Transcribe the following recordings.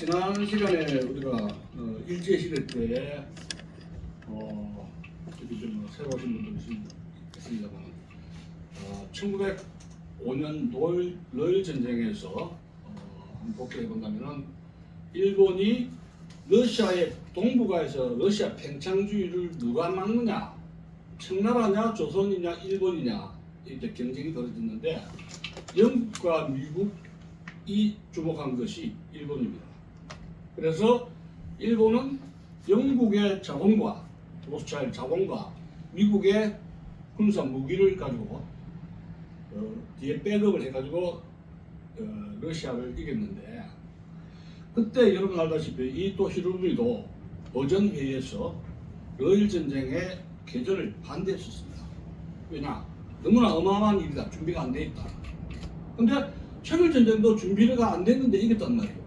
지난 시간에 우리가 일제 시대 때에 여기 좀 새로 오신 분들이 있습니다만 1905년 노일 전쟁에서 한번 복귀해 본다면은 일본이 러시아의 동북아에서 러시아 팽창주의를 누가 막느냐, 청나라냐, 조선이냐, 일본이냐 이렇게 경쟁이 벌어졌는데 영국과 미국이 주목한 것이 일본입니다. 그래서 일본은 영국의 자본과 로스차일드 자본과 미국의 군사 무기를 가지고 뒤에 백업을 해가지고 러시아를 이겼는데, 그때 여러분 알다시피 이토 히로부미도 오전 회의에서 러일 전쟁의 개전을 반대했었습니다. 왜냐? 너무나 어마어마한 일이다. 준비가 안 돼 있다. 근데 청일 전쟁도 준비가 안 됐는데 이겼단 말이에요.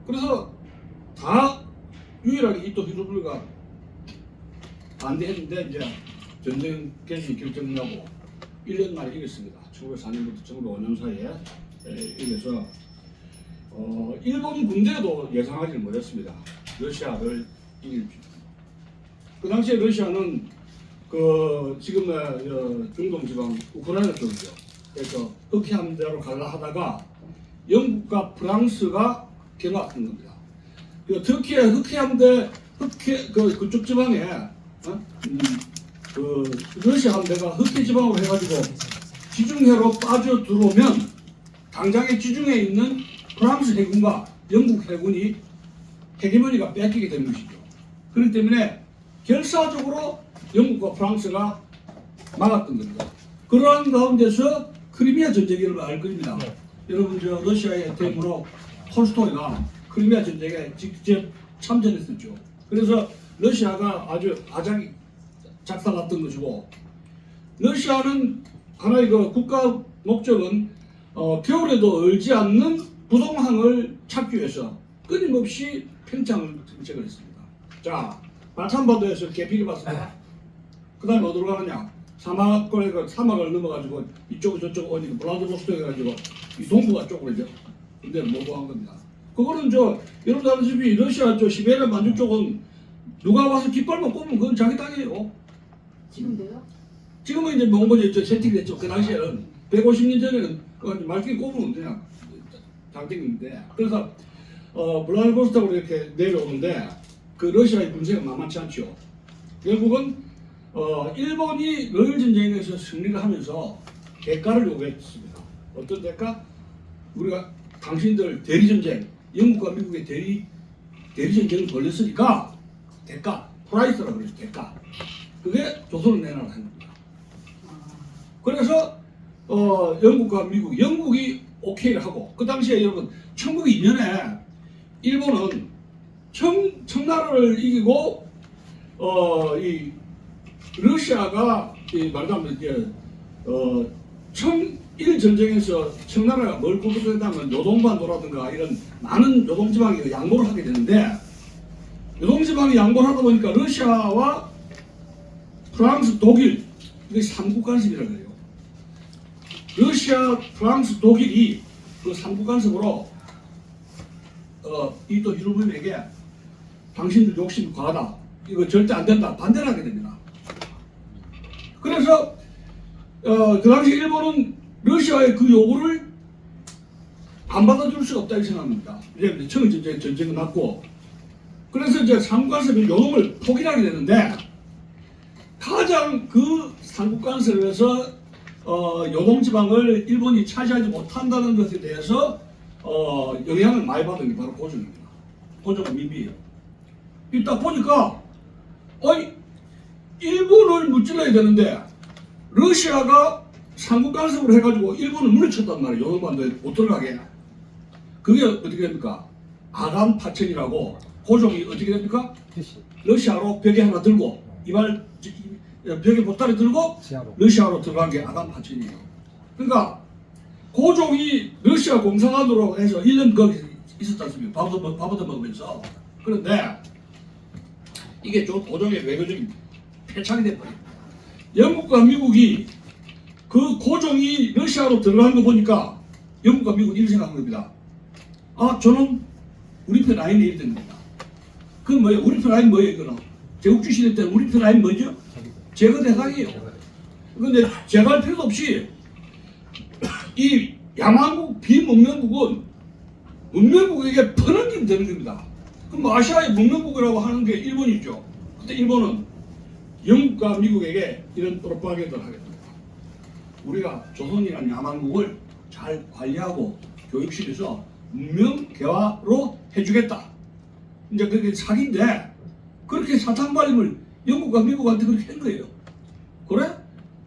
그래서 다 유일하게 이토 히로부미가 반대했는데 이제 전쟁 개전이 결정나고 1년 만에 이겼습니다. 1904년부터 1905년 사이에 이겨서 일본 군대도 예상하지 못했습니다. 러시아를 이길 줄. 그 당시에 러시아는 지금의 중동 지방 우크라이나 쪽이죠. 그래서 흑해 함대로 가려 하다가 영국과 프랑스가 겨누었던 겁니다. 특히 흑해 함대 그쪽 지방에 러시아 함대가 흑해 지방으로 해가지고 지중해로 빠져 들어오면 당장에 지중해에 있는 프랑스 해군과 영국 해군이 헤게모니가 뺏기게 되는 것이죠. 그렇기 때문에 결사적으로 영국과 프랑스가 막았던 겁니다. 그러한 가운데서 크리미아 전쟁을 알 겁니다. 여러분 러시아의 대무로 톨스토이가 크리미아 전쟁에 직접 참전했었죠. 그래서 러시아가 아주 아작이 작살났던 것이고, 러시아는 하나의 국가 목적은 겨울에도 얼지 않는 부동항을 찾기 위해서 끊임없이 팽창을 정책을 했습니다. 자, 발탄바도에서 개피를 봤습니다. 그 다음에 어디로 가느냐? 사막을 넘어가지고 이쪽으로 저쪽 오니까 블라디보스토크 해가지고 이 동북아 쪽으로 이제 군대를 모집한 겁니다. 그거는 여러분들 아시다시피 러시아 시베리아 만주 쪽은 누가 와서 깃발만 꼽으면 그건 자기 땅이에요. 지금도요? 지금은 이제 몽골이 세팅이 됐죠. 그 당시에는 150년 전에는 말끼리 꼽으면 그냥 장땡인데, 그래서 블라디보스토크로 이렇게 내려오는데 그 러시아의 군세가 만만치 않죠. 결국은 일본이 러일 전쟁에서 승리를 하면서 대가를 요구했습니다. 어떤 대가? 우리가 당신들 대리전쟁, 영국과 미국의 대리전쟁을 벌였으니까 대가, 프라이스라고 그러죠. 대가. 그게 조선을 내놔라 한 겁니다. 그래서 영국과 미국, 영국이 오케이를 하고, 그 당시에 여러분 1902년에 일본은 청나라를 이기고 이 러시아가 말하자면 이제 청일 전쟁에서 청나라가 뭘 공격했다면 요동반도라든가 이런 많은 요동지방이 양보를 하게 되는데, 요동지방이 양보를 하다 보니까 러시아와 프랑스, 독일, 이게 삼국 간섭이라고 해요. 러시아, 프랑스, 독일이 그 삼국 간섭으로 이토 히로부미에게 당신들 욕심이 과하다, 이거 절대 안 된다, 반대를 하게 됩니다. 그래서 그 당시 일본은 러시아의 그 요구를 안 받아줄 수가 없다 이렇게 생각합니다. 이제 청일 전쟁은 났고, 그래서 이제 삼국 간섭의 요동을 포기하게 되는데, 가장 그 삼국 간섭에서 요동지방을 일본이 차지하지 못한다는 것에 대해서 영향을 많이 받은 게 바로 고종입니다. 고종은 민비예요. 딱 보니까 일본을 무찔러야 되는데 러시아가 삼국 간섭을 해가지고 일본을 물리쳤단 말이에요. 요동반도에 못 들어가게. 그게 어떻게 됩니까? 아간 파천이라고, 고종이 어떻게 됩니까? 러시아로 벽에 하나 들고 벽에 보따리 들고 러시아로 들어간 게 아간 파천이에요. 그러니까 고종이 러시아 공사관으로 해서 1년 거기 있었지 않습니까? 밥부터 먹으면서. 그런데 이게 고종의 외교적인 패착이 돼버립니다. 영국과 미국이 그 고종이 러시아로 들어간 거 보니까 영국과 미국은 이렇게 생각한 겁니다. 아 저는 우리 편 라인이 이렇게 됩니다. 그건 뭐예요? 우리 편 라인 뭐예요? 이거는 제국주의 시대 때는 우리 편 라인 뭐죠? 제거 대상이에요. 그런데 제거할 필요도 없이 이 야만국 비문명국은 문명국에게 퍼넘기면 되는 겁니다. 그럼 뭐 아시아의 문명국이라고 하는 게 일본이죠. 그때 일본은 영국과 미국에게 이런 프로파간다를 하겠습니다. 우리가 조선이라는 야만국을 잘 관리하고 교육실에서 문명 개화로 해주겠다. 이제 그게 사기인데 그렇게 사탕 발림을 영국과 미국한테 그렇게 한 거예요. 그래?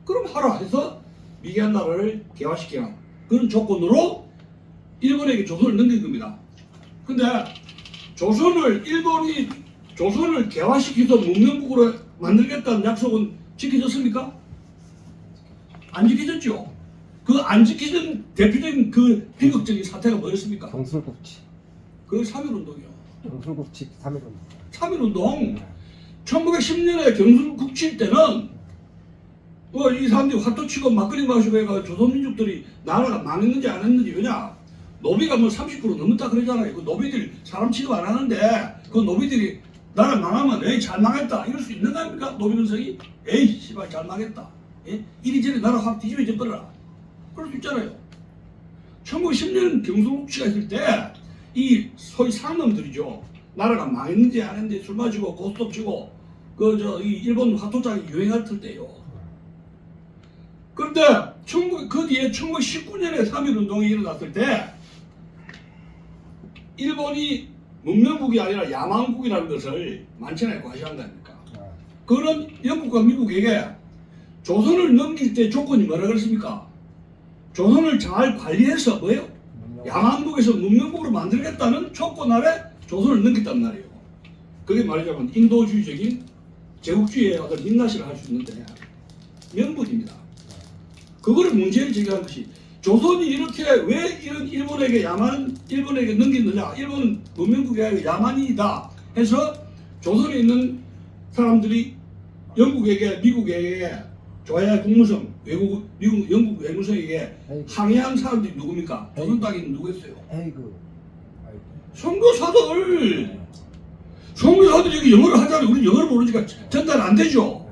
그럼 하라 해서 미개한 나라를 개화시키라. 그런 조건으로 일본에게 조선을 넘긴 겁니다. 근데 일본이 조선을 개화시켜서 문명국으로 만들겠다는 약속은 지켜졌습니까? 안 지켜졌죠. 그 안 지켜진 대표적인 그 비극적인 사태가 뭐였습니까? 경술국치. 그 3.1운동이요. 경술국치 3.1운동. 3.1운동. 1910년에 경술국칠 때는 이 사람들이 화투 치고 막걸리 마시고 해가 조선민족들이 나라가 망했는지 안 했는지 왜냐? 노비가 뭐 30% 넘었다 그러잖아요. 그 노비들 사람 취급 안 하는데 그 노비들이 나라 망하면 에이 잘 망했다 이럴 수 있는 거 아닙니까? 노비 근성이 에이 씨발 잘 망했다. 예? 이리저리 나라 확 뒤집어져 버려라. 그럴 수 있잖아요. 1910년 경술국치가 있을 때 이 소위 상놈들이죠. 나라가 망했는지 안 했는지 술 마시고 고스톱 치고 이 일본 화투장이 유행할 때요. 그런데 그 뒤에 1919년에 3.1운동이 일어났을 때 일본이 문명국이 아니라 야만국이라는 것을 만천하에 과시한 거 아닙니까? 그런 영국과 미국에게 조선을 넘길 때 조건이 뭐라 그랬습니까? 조선을 잘 관리해서 뭐예요? 야만국에서 문명국으로 만들겠다는 조건 아래 조선을 넘겼단 말이에요. 그게 말하자면 인도주의적인 제국주의의 어떤 민낯이라 할 수 있는데 명분입니다. 그거를 문제를 제기한 것이 조선이 이렇게 왜 이런 일본에게 넘겼느냐? 일본은 문명국이 아니라 야만이다 해서 조선에 있는 사람들이 영국에게 미국에게 조야 국무성 미국 영국 외무성에게 항의한 사람들이 누굽니까? 조선 땅에는 누구였어요? 선교사들이 여기 영어를 하잖아요. 우리 영어를 모르니까 전달 안 되죠.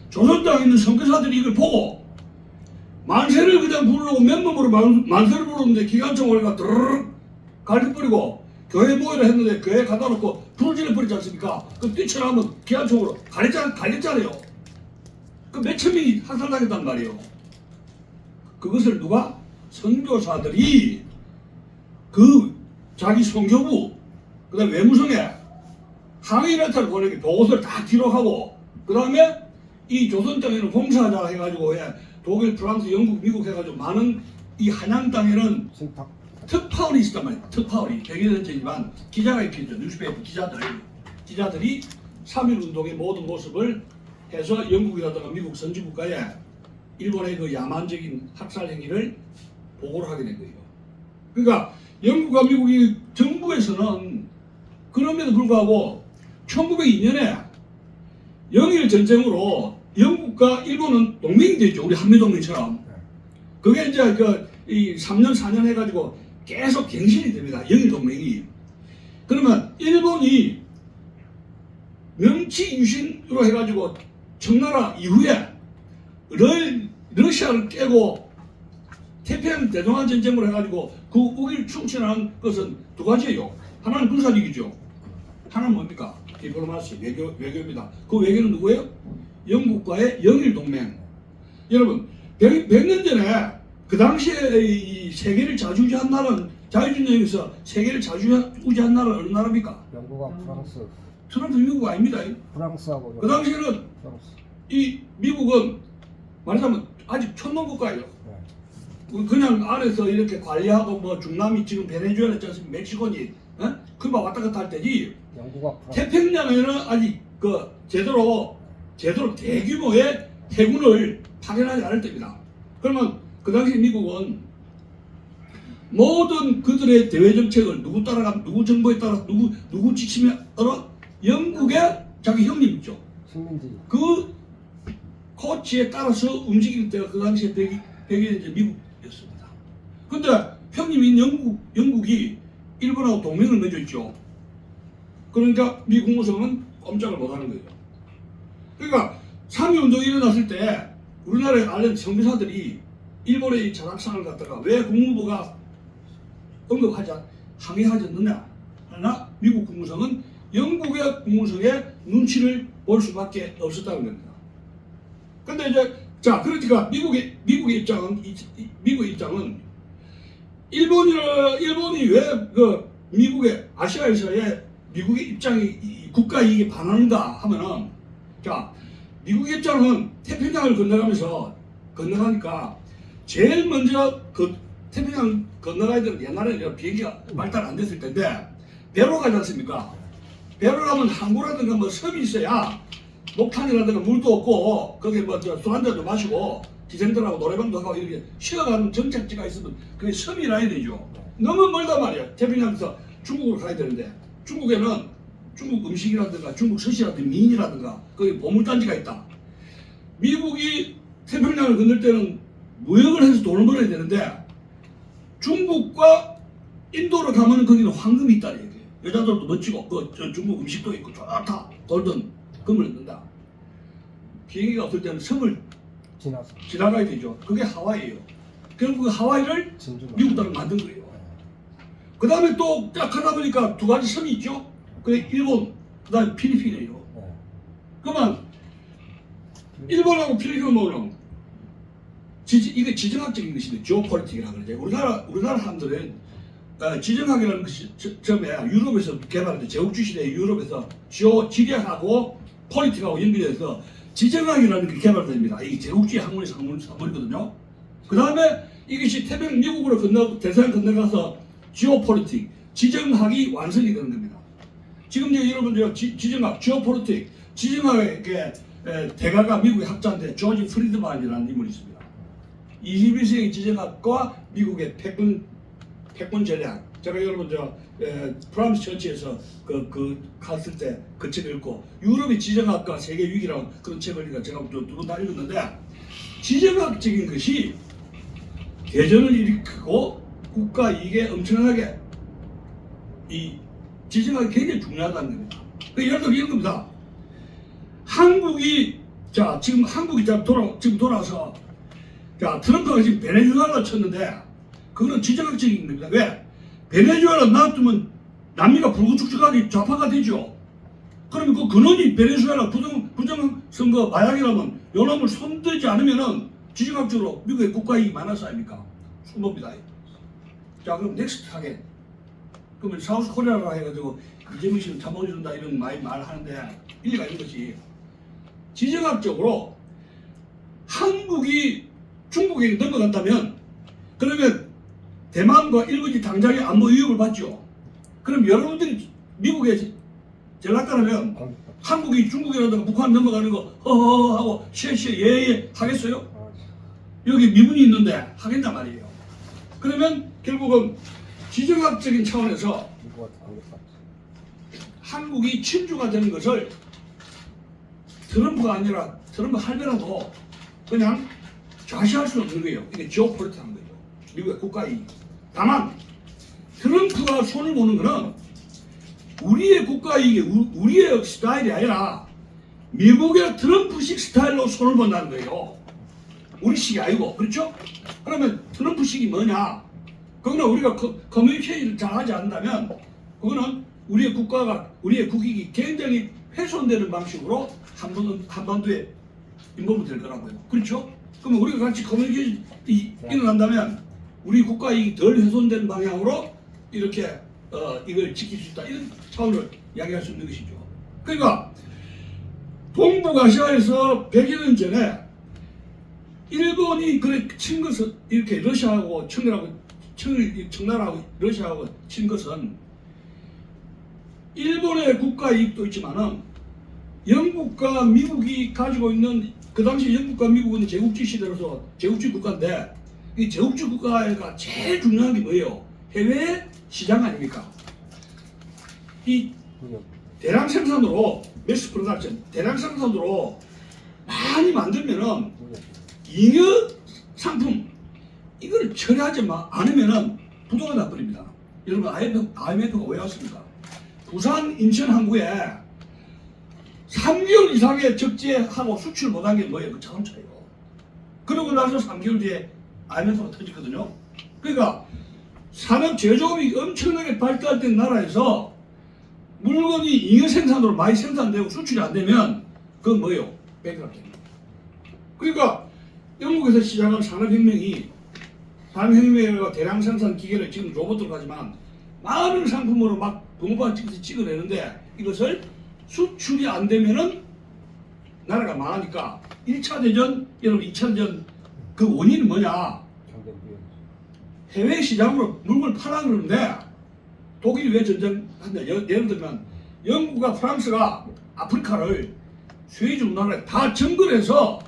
조선 땅에 있는 선교사들이 이걸 보고 만세를 그냥 부르고 맨몸으로 만세를 부르는데 기관총을 드르륵 갈겨버리고 교회 모여를 했는데 교회 갖다 놓고 불을 질러버리지 않습니까? 그 뛰쳐나오면 기관총으로 갈렸잖아요. 그 몇천 명이 학살당했단 말이에요. 그것을 누가? 선교사들이 그 자기 선교부 그 다음에 외무성에 항의 레터를 보내기 보고서를 다 기록하고 그 다음에 이 조선 땅에는 봉사하자 해가지고 독일, 프랑스, 영국, 미국 해가지고 많은 이 한양 땅에는 특파원이 있었단 말이에요. 특파원이 100여 년째지만 기자가 있겠죠. 뉴스페이퍼 기자들이 3.1운동의 모든 모습을 해서 영국이라든가 미국 선진국가에 일본의 그 야만적인 학살 행위를 보고를 하게 된 거예요. 그러니까 영국과 미국이 정부에서는 그럼에도 불구하고 1902년에 영일 전쟁으로 영국과 일본은 동맹이 됐죠. 우리 한미동맹처럼. 그게 이제 이 3년 4년 해가지고 계속 갱신이 됩니다. 영일 동맹이. 그러면 일본이 명치 유신으로 해가지고 청나라 이후에 러시아를 깨고 태평양 대동아 전쟁으로 해가지고 그 우기를 충신한 것은 두 가지예요. 하나는 군사력이죠. 하나는 뭡니까? 디플로마시 외교입니다. 그 외교는 누구예요? 영국과의 영일 동맹. 여러분 100년 전에 그 당시에 이 세계를 자주지한 나라는 자유주의에서 세계를 자주지한 나라는 어느 나라입니까? 영국과 프랑스. 트럼프 미국 아닙니다. 프랑스하고 그 당시에는 프랑스. 이 미국은 말하자면 아직 촌놈 국가예요. 그냥 안에서 이렇게 관리하고 뭐 중남미 지금 베네수엘라 있지 않습니까? 멕시코니 그만 왔다 갔다 할 때지. 영국과 프랑스. 태평양에는 아직 그 제대로 대규모의 해군을 파견하지 않을 때입니다. 그러면 그 당시 미국은 모든 그들의 대외 정책을 누구 정부에 따라 누구 지침에 따라 영국의 자기 형님 있죠. 식민지. 그 코치에 따라서 움직일 때가 그 당시에 백이 이제 미국이었습니다. 근데 형님인 영국이 일본하고 동맹을 맺었죠. 그러니까 미 국무성은 꼼짝을 못하는 거예요. 그러니까 3.2운동이 일어났을 때 우리나라에 알던 성비사들이 일본의 이 자락상을 갖다가 왜 국무부가 항의하지 않느냐 하나 미국 국무성은 영국의 국무성의 눈치를 볼 수밖에 없었다는 겁니다. 근데 이제 자 그러니까 미국의 입장은 일본이 왜 그 미국의 아시아에서의 미국의 입장이 국가 이익에 반하는가 하면은 자 미국의 입장은 태평양을 건너가니까 제일 먼저 그 태평양 건너가야 되는 옛날에는 비행기가 발달 안 됐을 텐데 배로 가지 않습니까? 배로 가면 항구라든가 뭐 섬이 있어야 목탄이라든가 물도 없고 거기에 술 한잔도 마시고 기생들하고 노래방도 하고 이렇게 쉬어가는 정착지가 있으면 그게 섬이라야 되죠. 너무 멀단 말이야. 태평양에서 중국으로 가야 되는데 중국에는 중국 음식이라든가 중국 서시라든가 미인이라든가 거기 보물단지가 있다. 미국이 태평양을 건널 때는 무역을 해서 돈을 벌어야 되는데 중국과 인도로 가면 거기는 황금이 있다. 얘기해. 여자들도 멋지고 저 중국 음식도 있고 좋다. 돌든 금을 넣는다. 비행기가 없을 때는 섬을 지나가야 되죠. 그게 하와이예요. 결국 그 하와이를 미국 땅을 만든 거예요. 그 다음에 또 딱 하다 보니까 두 가지 섬이 있죠. 그게 일본, 그 다음에 필리핀이에요. 그러면 일본하고 필리핀은 뭐냐면 이게 지정학적인 것인데 지오폴리틱이라고 그러죠. 우리나라 사람들은 지정학이라는 것이 처음에 유럽에서 개발된 제국주의 시대에 유럽에서 지리학하고 폴리틱하고 연결해서 지정학이라는 게 개발됩니다. 이게 제국주의 학문이거든요. 그 다음에 이것이 태평양 미국으로 대서양 건너가서 지오폴리틱, 지정학이 완성이 되는 겁니다. 지금 여러분 지정학, 지오폴리틱, 지정학의 대가가 미국의 학자인데 조지 프리드만이라는 인물이 있습니다. 21세기 지정학과 미국의 패권 전략. 제가 여러분 프랑스 처치에서 갔을 때 그 책을 읽고 유럽의 지정학과 세계 위기라는 그런 책을 제가 두 번 다 읽었는데 지정학적인 것이 대전을 일으키고 국가 이익에 엄청나게 이 지정학이 굉장히 중요하다는 겁니다. 예를 들어 이런 겁니다. 지금 한국이 지금 돌아서 트럼프가 지금 베네수엘라 쳤는데 그거는 지정학적인 겁니다. 왜? 베네수엘라 놔두면 남미가 불구축축하게 좌파가 되죠. 그러면 그 근원이 베네수엘라 부정선거 마약이라면 요놈을 손대지 않으면은 지정학적으로 미국의 국가이익이 많아서 아닙니까? 손봅니다. 자 그럼 넥스트 타겟. 그러면 사우스 코리아라 해가지고 이재명 씨는 참아준다 이런 말하는데 일리가 있는 것이 지정학적으로 한국이 중국에 넘어간다면 그러면 대만과 일본이 당장의 안보 위협을 받죠. 그럼 여러분들이 미국에 전락가라면 한국이 중국이라든가 북한 넘어가는 거 허허 하고 시에 예예 하겠어요? 여기 미분이 있는데 하겠단 말이에요. 그러면 결국은 지정학적인 차원에서 한국이 친주가 되는 것을 트럼프가 아니라 트럼프 할배라도 그냥 좌시할 수 없는 거예요. 이게 지오폴리틱한 거예요. 미국의 국가이익. 다만 트럼프가 손을 보는 거는 우리의 국가이익이 우리의 스타일이 아니라 미국의 트럼프식 스타일로 손을 본다는 거예요. 우리식이 아니고. 그렇죠? 그러면 트럼프식이 뭐냐? 그거는 우리가 커뮤니케이션을 잘하지 않는다면 그거는 우리의 국익이 굉장히 훼손되는 방식으로 한반도에 인volve 될 거라고요. 그렇죠? 그러면 우리가 같이 커뮤니케이션이 일어난다면 우리 국가이익이 덜 훼손되는 방향으로 이렇게 이걸 지킬 수 있다. 이런 차원을 이야기할 수 있는 것이죠. 그러니까 동북아시아에서 100여 년 전에 일본이 친 것은 이렇게 러시아하고 청나라하고 러시아하고 친 것은 일본의 국가 이익도 있지만은 영국과 미국이 가지고 있는 그 당시 영국과 미국은 제국주의 시대로서 제국주의 국가인데 이 제국주의 국가가 제일 중요한 게 뭐예요? 해외 시장 아닙니까? 이 대량 생산으로 매스 프로덕션 대량 생산으로 많이 만들면은 잉여 상품 이걸 처리하지 않으면은 부도가 나버립니다. 여러분 IMF가 왜 왔습니까? 부산 인천 항구에 3개월 이상의 적재하고 수출 못한 게 뭐예요? 그 자동차예요. 그러고 나서 3개월 뒤에 IMF가 터졌거든요. 그러니까 산업 제조업이 엄청나게 발달된 나라에서 물건이 잉여 생산으로 많이 생산되고 수출이 안 되면 그건 뭐예요? 백그라프입니다. 그러니까 영국에서 시작한 산업혁명과 대량 생산 기계를 지금 로봇으로 하지만 많은 상품으로 막 붕어빵 찍어서 찍어내는데 이것을 수출이 안 되면은 나라가 망하니까 1차 대전, 여러분 2차 대전 그 원인은 뭐냐? 해외 시장으로 물건을 팔아 그러는데 독일이 왜 전쟁한다? 예를 들면 영국과 프랑스가 아프리카를 수에즈 운하를 다 점거해서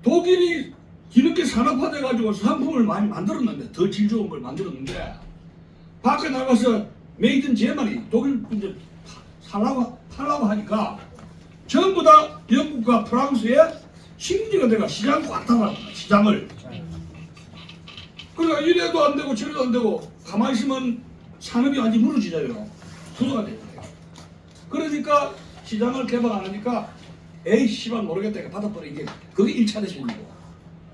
독일이 뒤늦게 산업화돼 가지고 상품을 많이 만들었는데 더 질 좋은 걸 만들었는데 밖에 나가서 메이드 인 제머니 독일 이제 팔라고 하니까 전부 다 영국과 프랑스의 식민지가 돼가 시장 꽉 닫아 시장을. 그러니까 이래도 안 되고 저래도 안 되고 가만히 있으면 산업이 완전히 무너지잖아요. 부도가 돼요. 그러니까 시장을 개방 안 하니까 에이 씨발 모르겠다 받아버리게 그게 1차 대전이고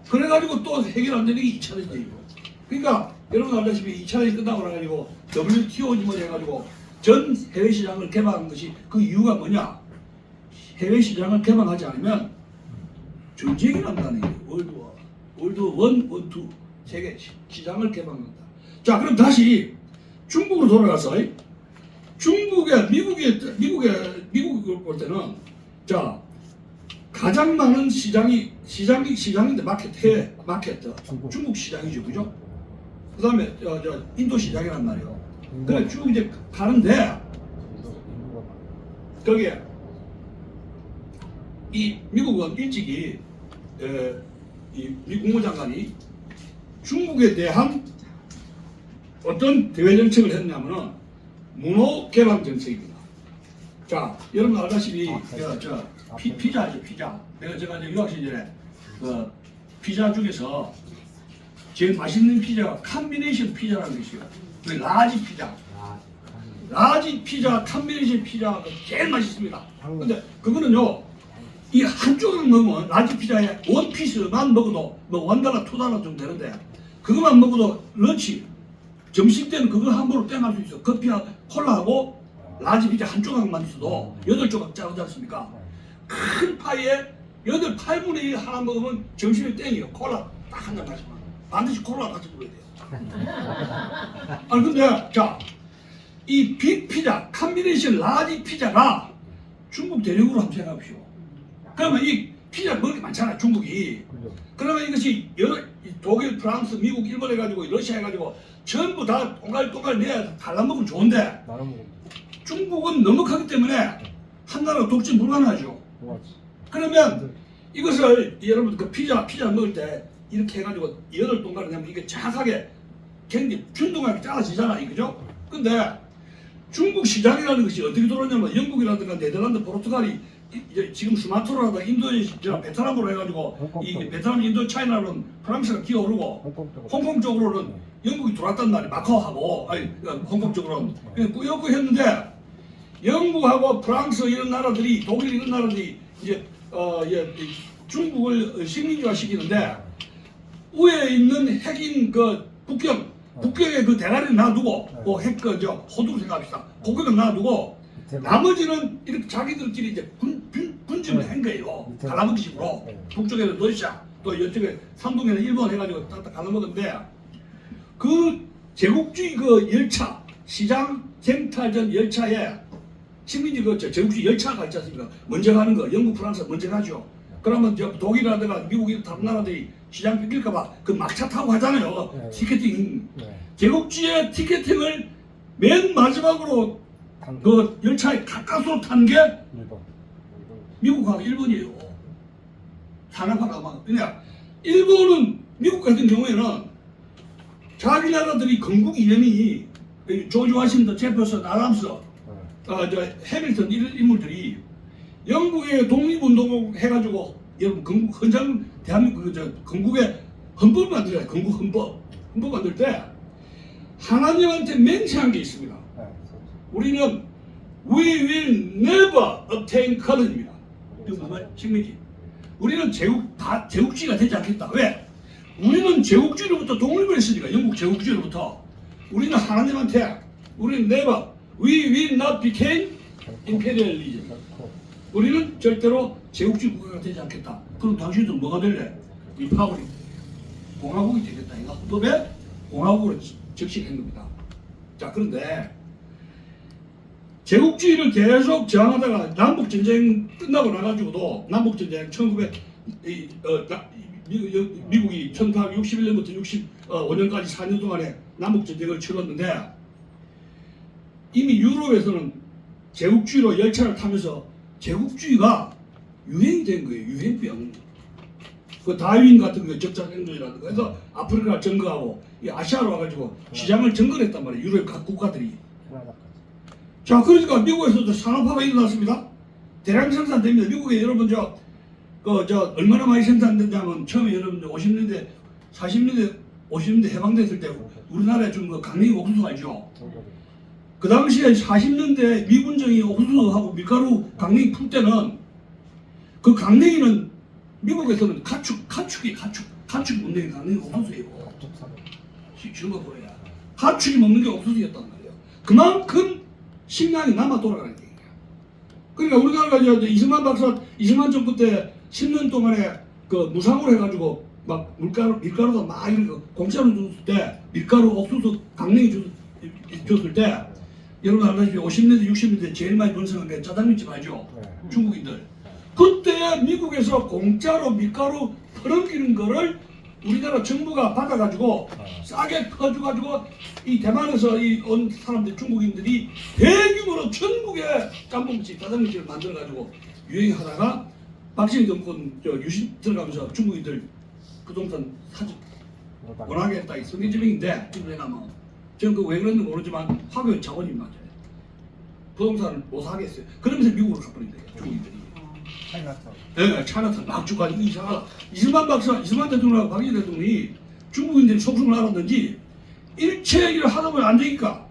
그래가지고 또 해결 안 되는 게 2차 대전이고 그러니까 여러분 알다시피 2차 대전 끝나고 나가지고 WTO 뭐 해가지고 전 해외 시장을 개방한 것이 그 이유가 뭐냐? 해외 시장을 개방하지 않으면 전쟁이 난다는 거예요. 월드 1, 2 세계 시장을 개방한다. 자 그럼 다시 중국으로 돌아가서 미국에 볼 때는 자 가장 많은 시장인데 마켓 중국 시장이죠, 그죠? 그다음에 인도 시장이란 말이에요. 그래 쭉 이제 가는데 거기에 이 미국은 일찍이 이 미 국무장관이 중국에 대한 어떤 대외 정책을 했냐면은 문호 개방 정책입니다. 자, 여러분 알다시피 피자죠, 피자. 제가 이제 유학 시절에 그 피자 중에서 제일 맛있는 피자가 컴비네이션 피자라는 게 있어요. 그 라지 피자. 라지 피자, 컴비네이션 피자가 제일 맛있습니다. 근데 그거는요, 이 한쪽을 먹으면 라지 피자에 원 피스만 먹어도 뭐 $1, $2 정도 되는데 그것만 먹어도 런치, 점심 때는 그걸 함부로 땡할 수 있어. 커피하고 콜라하고 라지 피자 한 조각만 있어도 8조각 짜지 않습니까? 큰 파이에 8분의 1 하나 먹으면 점심에 땡이에요. 콜라 딱 한 잔 마시면 반드시 콜라 같이 먹어야 돼요. 아니 근데 자, 이 빅 피자, 컴비네이션 라지 피자가 중국 대륙으로 한번 생각해보시오. 그러면 이 피자 먹을 게 많잖아, 중국이. 그러면 이것이 여러 독일, 프랑스, 미국, 일본 해가지고 러시아 해가지고 전부 다 동갈 내야 달라먹으면 좋은데 중국은 넉넉하기 때문에 한 나라 독점 불가능하죠. 그러면 이것을 여러분 그 피자 먹을 때 이렇게 해가지고 8동갈을 내면 이게 정확하게 굉장히 균등하게 잘라지잖아, 이거죠? 근데 중국 시장이라는 것이 어떻게 돌아오냐면 영국이라든가 네덜란드, 포르투갈이 이제 지금 수마트라다 인도네시아, 베트남으로 해가지고 이 베트남, 인도, 차이나로는 프랑스가 기어오르고 홍콩 쪽으로는 영국이 들어왔단 말이에요. 마카오하고 홍콩 쪽으로는 꾸역꾸역 했는데 영국하고 프랑스 이런 나라들이 독일 이런 나라들이 이제 중국을 식민지화 시키는데 위에 있는 핵인 그 북경에 그 대가리를 놔두고 호두로 생각합시다. 고기는 놔두고 나머지는 이렇게 자기들끼리 이제 분집을 한 거예요. 갈라먹기식으로. 북쪽에는 러시아, 또 이쪽에 산동에는 일본 해가지고 딱 갈라먹었는데 그 제국주의 그 열차, 시장 쟁탈전 열차에 식민지 그 제국주의 열차가 있지 않습니까? 먼저 가는 거, 영국, 프랑스 먼저 가죠. 그러면 독일이라든가 미국이 다른 나라들이 시장 뺏길까봐 그 막차 타고 하잖아요. 티켓팅. 제국주의 티켓팅을 맨 마지막으로 그 열차에 가까스로 타는 게 미국하고 일본이에요. 산업화가 막. 그냥 일본은 미국 같은 경우에는 자기 나라들이 건국 이념이 조지 워싱턴, 제퍼슨, 아담스, 해밀턴 이런 인물들이 영국의 독립운동 해가지고 여러분 건국 헌장 대한민국 건국의 헌법 만들어요. 건국 헌법 만들 때 하나님한테 맹세한 게 있습니다. 네. 우리는 We will never obtain colon입니다. 이거 정말 식민지. 우리는 제국주의가 되지 않겠다. 왜? 우리는 제국주의로부터 독립을 했으니까. 영국 제국주의로부터. 우리는 하나님한테 우리는 never, we will not become imperialism. 우리는 절대로 제국주의 국가가 되지 않겠다. 그럼 당신들은 뭐가 될래? 리퍼블릭, 공화국이 되겠다. 이거 헌법에 공화국으로 적시한 겁니다. 자, 그런데 제국주의를 계속 저항하다가 남북전쟁 끝나고 나가지고도 남북전쟁 미국이 1861년부터 65년까지 4년 동안에 남북전쟁을 치렀는데 이미 유럽에서는 제국주의로 열차를 타면서 제국주의가 유행이 된 거예요. 유행병. 그 다윈 같은 거 적자생존이라는 거 해서 아프리카를 점거하고 이 아시아로 와가지고 시장을 점거했단 말이에요. 유럽 각 국가들이. 자, 그러니까 미국에서도 산업화가 일어났습니다. 대량 생산됩니다. 미국에 여러분 얼마나 많이 생산된다면 처음에 여러분들 50년대, 40년대, 50년대 해방됐을 때 우리나라에 준 거 강냉이 옥수수 알죠? 그 당시에 40년대 미군정이 옥수수하고 밀가루 강냉이 풀 때는 그 강냉이는 미국에서는 가축 먹는 게 강냉이 옥수수예요. 쉬운 거 보여야. 가축이 먹는 게 옥수수였단 말이에요. 그만큼 식량이 남아 돌아가는 얘기야. 그러니까 우리나라가 이제 이승만 정부 때 10년 동안에 그 무상으로 해가지고 막 밀가루가 막 이렇게 공짜로 줬을 때 밀가루, 옥수수, 강냉이 줬을 때 여러분 알다시피 50년대, 60년대 제일 많이 번성한 게 짜장면집 알죠? 중국인들. 그때 미국에서 공짜로 밀가루 퍼넘기는 거를 우리나라 정부가 받아가지고 싸게 퍼줘가지고 이 대만에서 온 사람들 중국인들이 대규모로 전국에 짬뽕집, 짜장면집을 만들어가지고 유행하다가 박정희 정권 유신 들어가면서 중국인들 부동산 사지 워낙에 했다. 이 성계지명인데 내가 뭐 저는 그 왜 그런지 모르지만 화교의 자본이 맞아요. 부동산을 못 사겠어요. 그러면서 미국으로 가버린다. 중국인들이. 네, 차이나타운 막 주가지고 이상하다. 이승만 대통령하고 박정희 대통령이 중국인들이 속성을 알았는지 일체를 하다 보면 안 되니까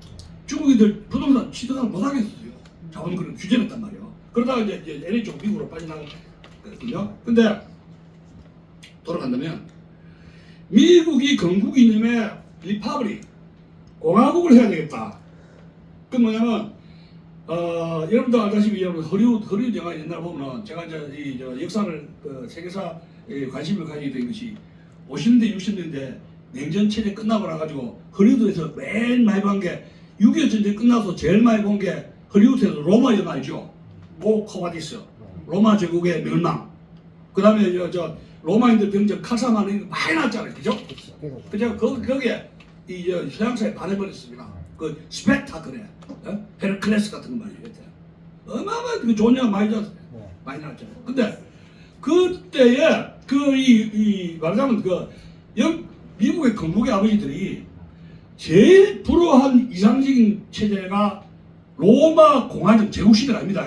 중국인들 부동산 취득을 못 하겠어요. 자본 그런 규제를 했단 말이에요. 그러다가 이제 LA 쪽 미국으로 빠져나갔거든요. 근데 돌아간다면 미국이 건국 이념의 리퍼블릭 공화국을 해야 되겠다. 그 뭐냐면 여러분도 알다시피 여러분 허리우드 영화 옛날 보면은 제가 이제 이 역사를 세계사에 관심을 가지게 된 것이 50년대 60년대 냉전 체제 끝나고 나가지고 허리우드에서 맨 많이 본 게 6.25 전쟁 끝나서 제일 많이 본 게 허리우드에서 로마 영화 알죠? 모 코바디스 로마 제국의 멸망. 그 다음에 로마인들 병정 칼사마는 많이 났잖아요, 그죠? 그죠? 거기에 이 서양사에 반해버렸습니다. 그 스펙타클에 헤르클레스 같은 거 말이죠. 어마어마한 그 좋은 영화 많이 나왔잖아요. 근데 그때에 말하자면 미국의 건국의 아버지들이 제일 부러워한 이상적인 체제가 로마 공화정 제국 시대가 아닙니다.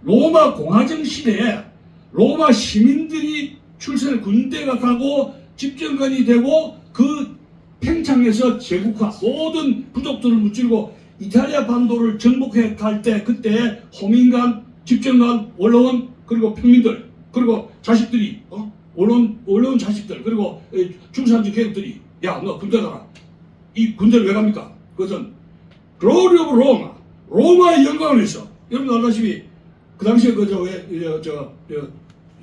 로마 공화정 시대에 로마 시민들이 출세를 군대가 가고 집정관이 되고 그 팽창해서 제국화 모든 부족들을 무찌르고 이탈리아 반도를 정복해 갈 때 그때 호민관, 집정관, 원로원 그리고 평민들 그리고 자식들이 원로원 자식들 그리고 중산층 계급들이 야 너 군대 가라. 이 군대를 왜 갑니까? 그것은 Glory of Roma 로마의 영광을 위해서. 여러분 알다시피 그 당시에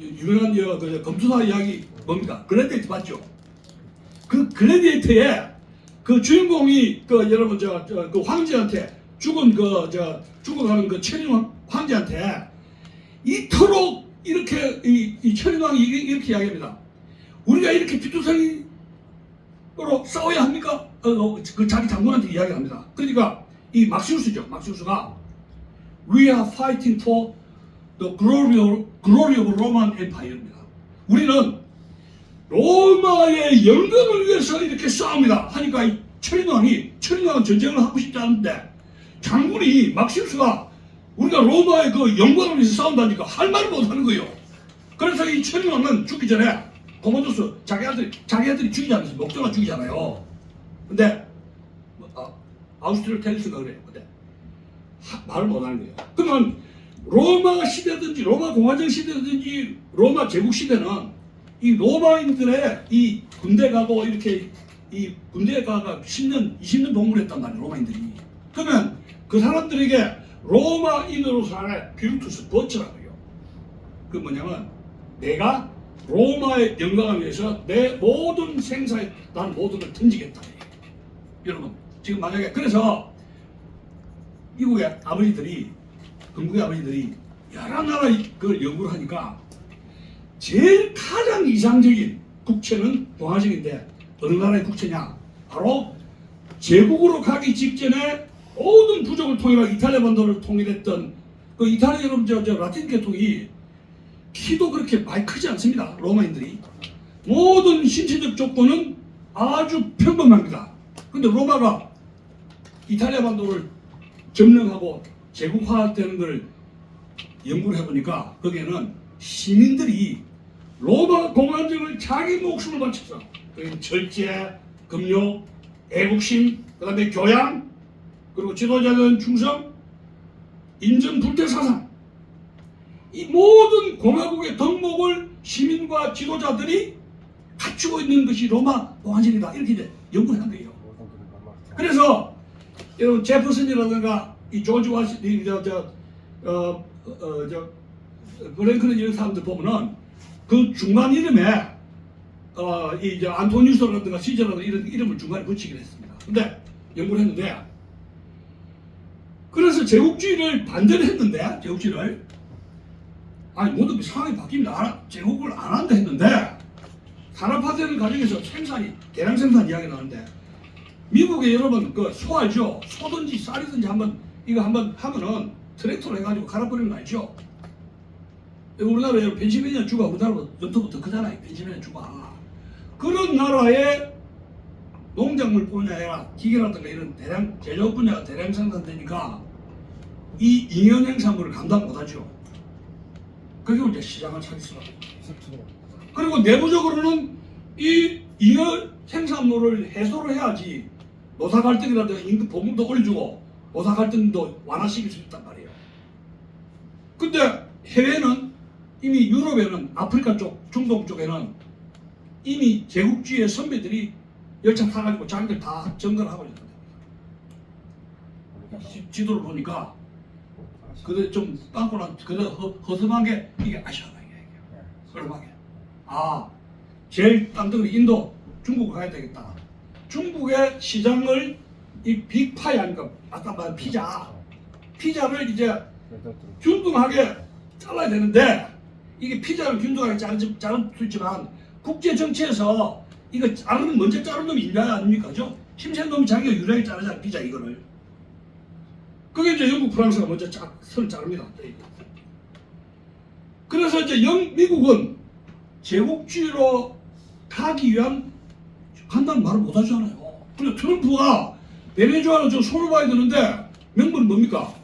유명한 검투사 이야기 뭡니까? 글래디에이터 봤죠? 그 글래디에이터에 그 주인공이 여러분 그 황제한테 죽어가는 그 천인왕 황제한테 이토록 이렇게 이 천인왕이 이렇게 이야기합니다. 우리가 이렇게 피투성이로 싸워야 합니까? 그 자기 장군한테 이야기합니다. 그러니까 이 막시우스죠. 막시우스가 We are fighting for the glory of Roman Empire입니다. 우리는 로마의 영광을 위해서 이렇게 싸웁니다. 하니까 이 천인왕은 전쟁을 하고 싶지 않은데 장군이 막시우스가 우리가 로마의 그 영광을 위해서 싸운다니까 할 말을 못 하는 거예요. 그래서 이 천인왕은 죽기 전에 고모두스 자기 아들이 죽이지 않았어요. 목조가 죽이잖아요. 근데 아우스트리텔리스가 그래요. 그때 말을 못하는 거예요. 그러면 로마 시대든지 로마 공화정 시대든지 로마 제국 시대는 이 로마인들의 이 군대 가고 이렇게 이 군대 가가 10년, 20년 복무했단 말이에요. 로마인들이. 그러면 그 사람들에게 로마인으로서 하나의 비루투스 버츠라고요. 그 뭐냐면 내가 로마의 영광을 위해서 내 모든 생사에 나는 모든 걸 던지겠다. 여러분 지금 만약에 그래서 미국의 아버지들이 건국의 아버지들이 여러 나라 그걸 연구를 하니까 제일 가장 이상적인 국채는 동아식인데 어느 나라의 국채냐? 바로 제국으로 가기 직전에 모든 부족을 통일하고 이탈리아 반도를 통일했던 그 이탈리아 여러분 저 라틴 계통이 키도 그렇게 많이 크지 않습니다. 로마인들이 모든 신체적 조건은 아주 평범합니다. 근데 로마가 이탈리아 반도를 점령하고 제국화되는 걸 연구를 해보니까 거기에는 시민들이 로마 공화정을 자기 목숨을 바쳐서 절제, 금요, 애국심, 그 다음에 교양, 그리고 지도자는 충성, 인정 불태 사상 이 모든 공화국의 덕목을 시민과 지도자들이 갖추고 있는 것이 로마 공화정이다 이렇게 이제 연구를 한 거예요. 그래서 여러분 제퍼슨이라든가 이 조지 워싱턴 브랭클린 이런 사람들 보면은 그 중간 이름에 이 안토니우스라든가 시저라든가 이런 이름을 중간에 붙이긴 했습니다. 근데 연구를 했는데 그래서 제국주의를 반대를 했는데 제국주의를 아니 모든 상황이 바뀝니다. 제국을 안 한다 했는데 산업화되는 과정에서 생산이 대량 생산 이야기 나오는데 미국에 여러분 그 소알죠? 소든지 쌀이든지 이거 한번 하면은 트랙터로 해가지고 갈아버리는 거 알죠? 우리나라 펜실베니아 주가 우리나라보다 연토부터 크잖아요. 펜실베니아 주가 그런 나라의 농작물 분야에 아니라 기계라든가 이런 대량 제조업 분야가 대량 생산되니까 이 잉여 생산물을 감당 못하죠. 그리고 이제 시장을 찾기 시작합니다. 그리고 내부적으로는 이 잉여 생산물을 해소를 해야지 노사 갈등이라든가 임금 보금도 올려주고 노사 갈등도 완화시킬 수 있단 말이에요. 근데 해외는 이미 유럽에는 아프리카 쪽, 중동 쪽에는 이미 제국주의의 선배들이 열차 타가지고 자기들 다 정전하고 있는 겁니다. 지도를 보니까 그들 좀 빵꾸난 그들 허름한 게 이게 아시아나게 허름하게 제일 땅덩어리 인도 중국을 가야 되겠다. 중국의 시장을 이 빅파이 아닙니까? 아까 말한 피자를 이제 균등하게 잘라야 되는데 이게 피자를 균등하게 자를 수 있지만 국제 정치에서 이거 먼저 자르는 놈이 인자야 아닙니까? 그죠? 힘센 놈이 자기가 유리하게 자르잖아 피자 이거를. 그게 이제 영국 프랑스가 먼저 선을 자릅니다. 그래서 이제 미국은 제국주의로 가기 위한 간다는 말을 못 하잖아요. 그리고 트럼프가 베네수엘라 저 손을 봐야 되는데 명분은 뭡니까?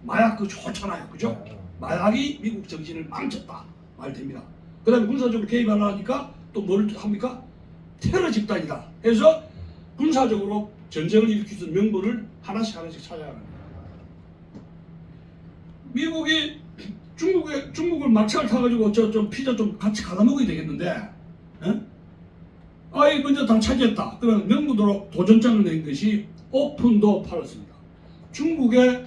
마약 그 좋잖아요. 그죠? 마약이 미국 정신을 망쳤다. 말 됩니다. 그 다음에 군사적으로 개입하려니까 또 뭘 합니까? 테러 집단이다. 해서 군사적으로 전쟁을 일으킬 수 있는 명분을 하나씩 찾아야 합니다. 미국이 중국을 막차를 타가지고 좀 피자 좀 같이 갈아 먹어야 되겠는데, 아이 먼저 다 차지했다. 그러면 명분으로 도전장을 낸 것이 오픈도 팔았습니다. 중국의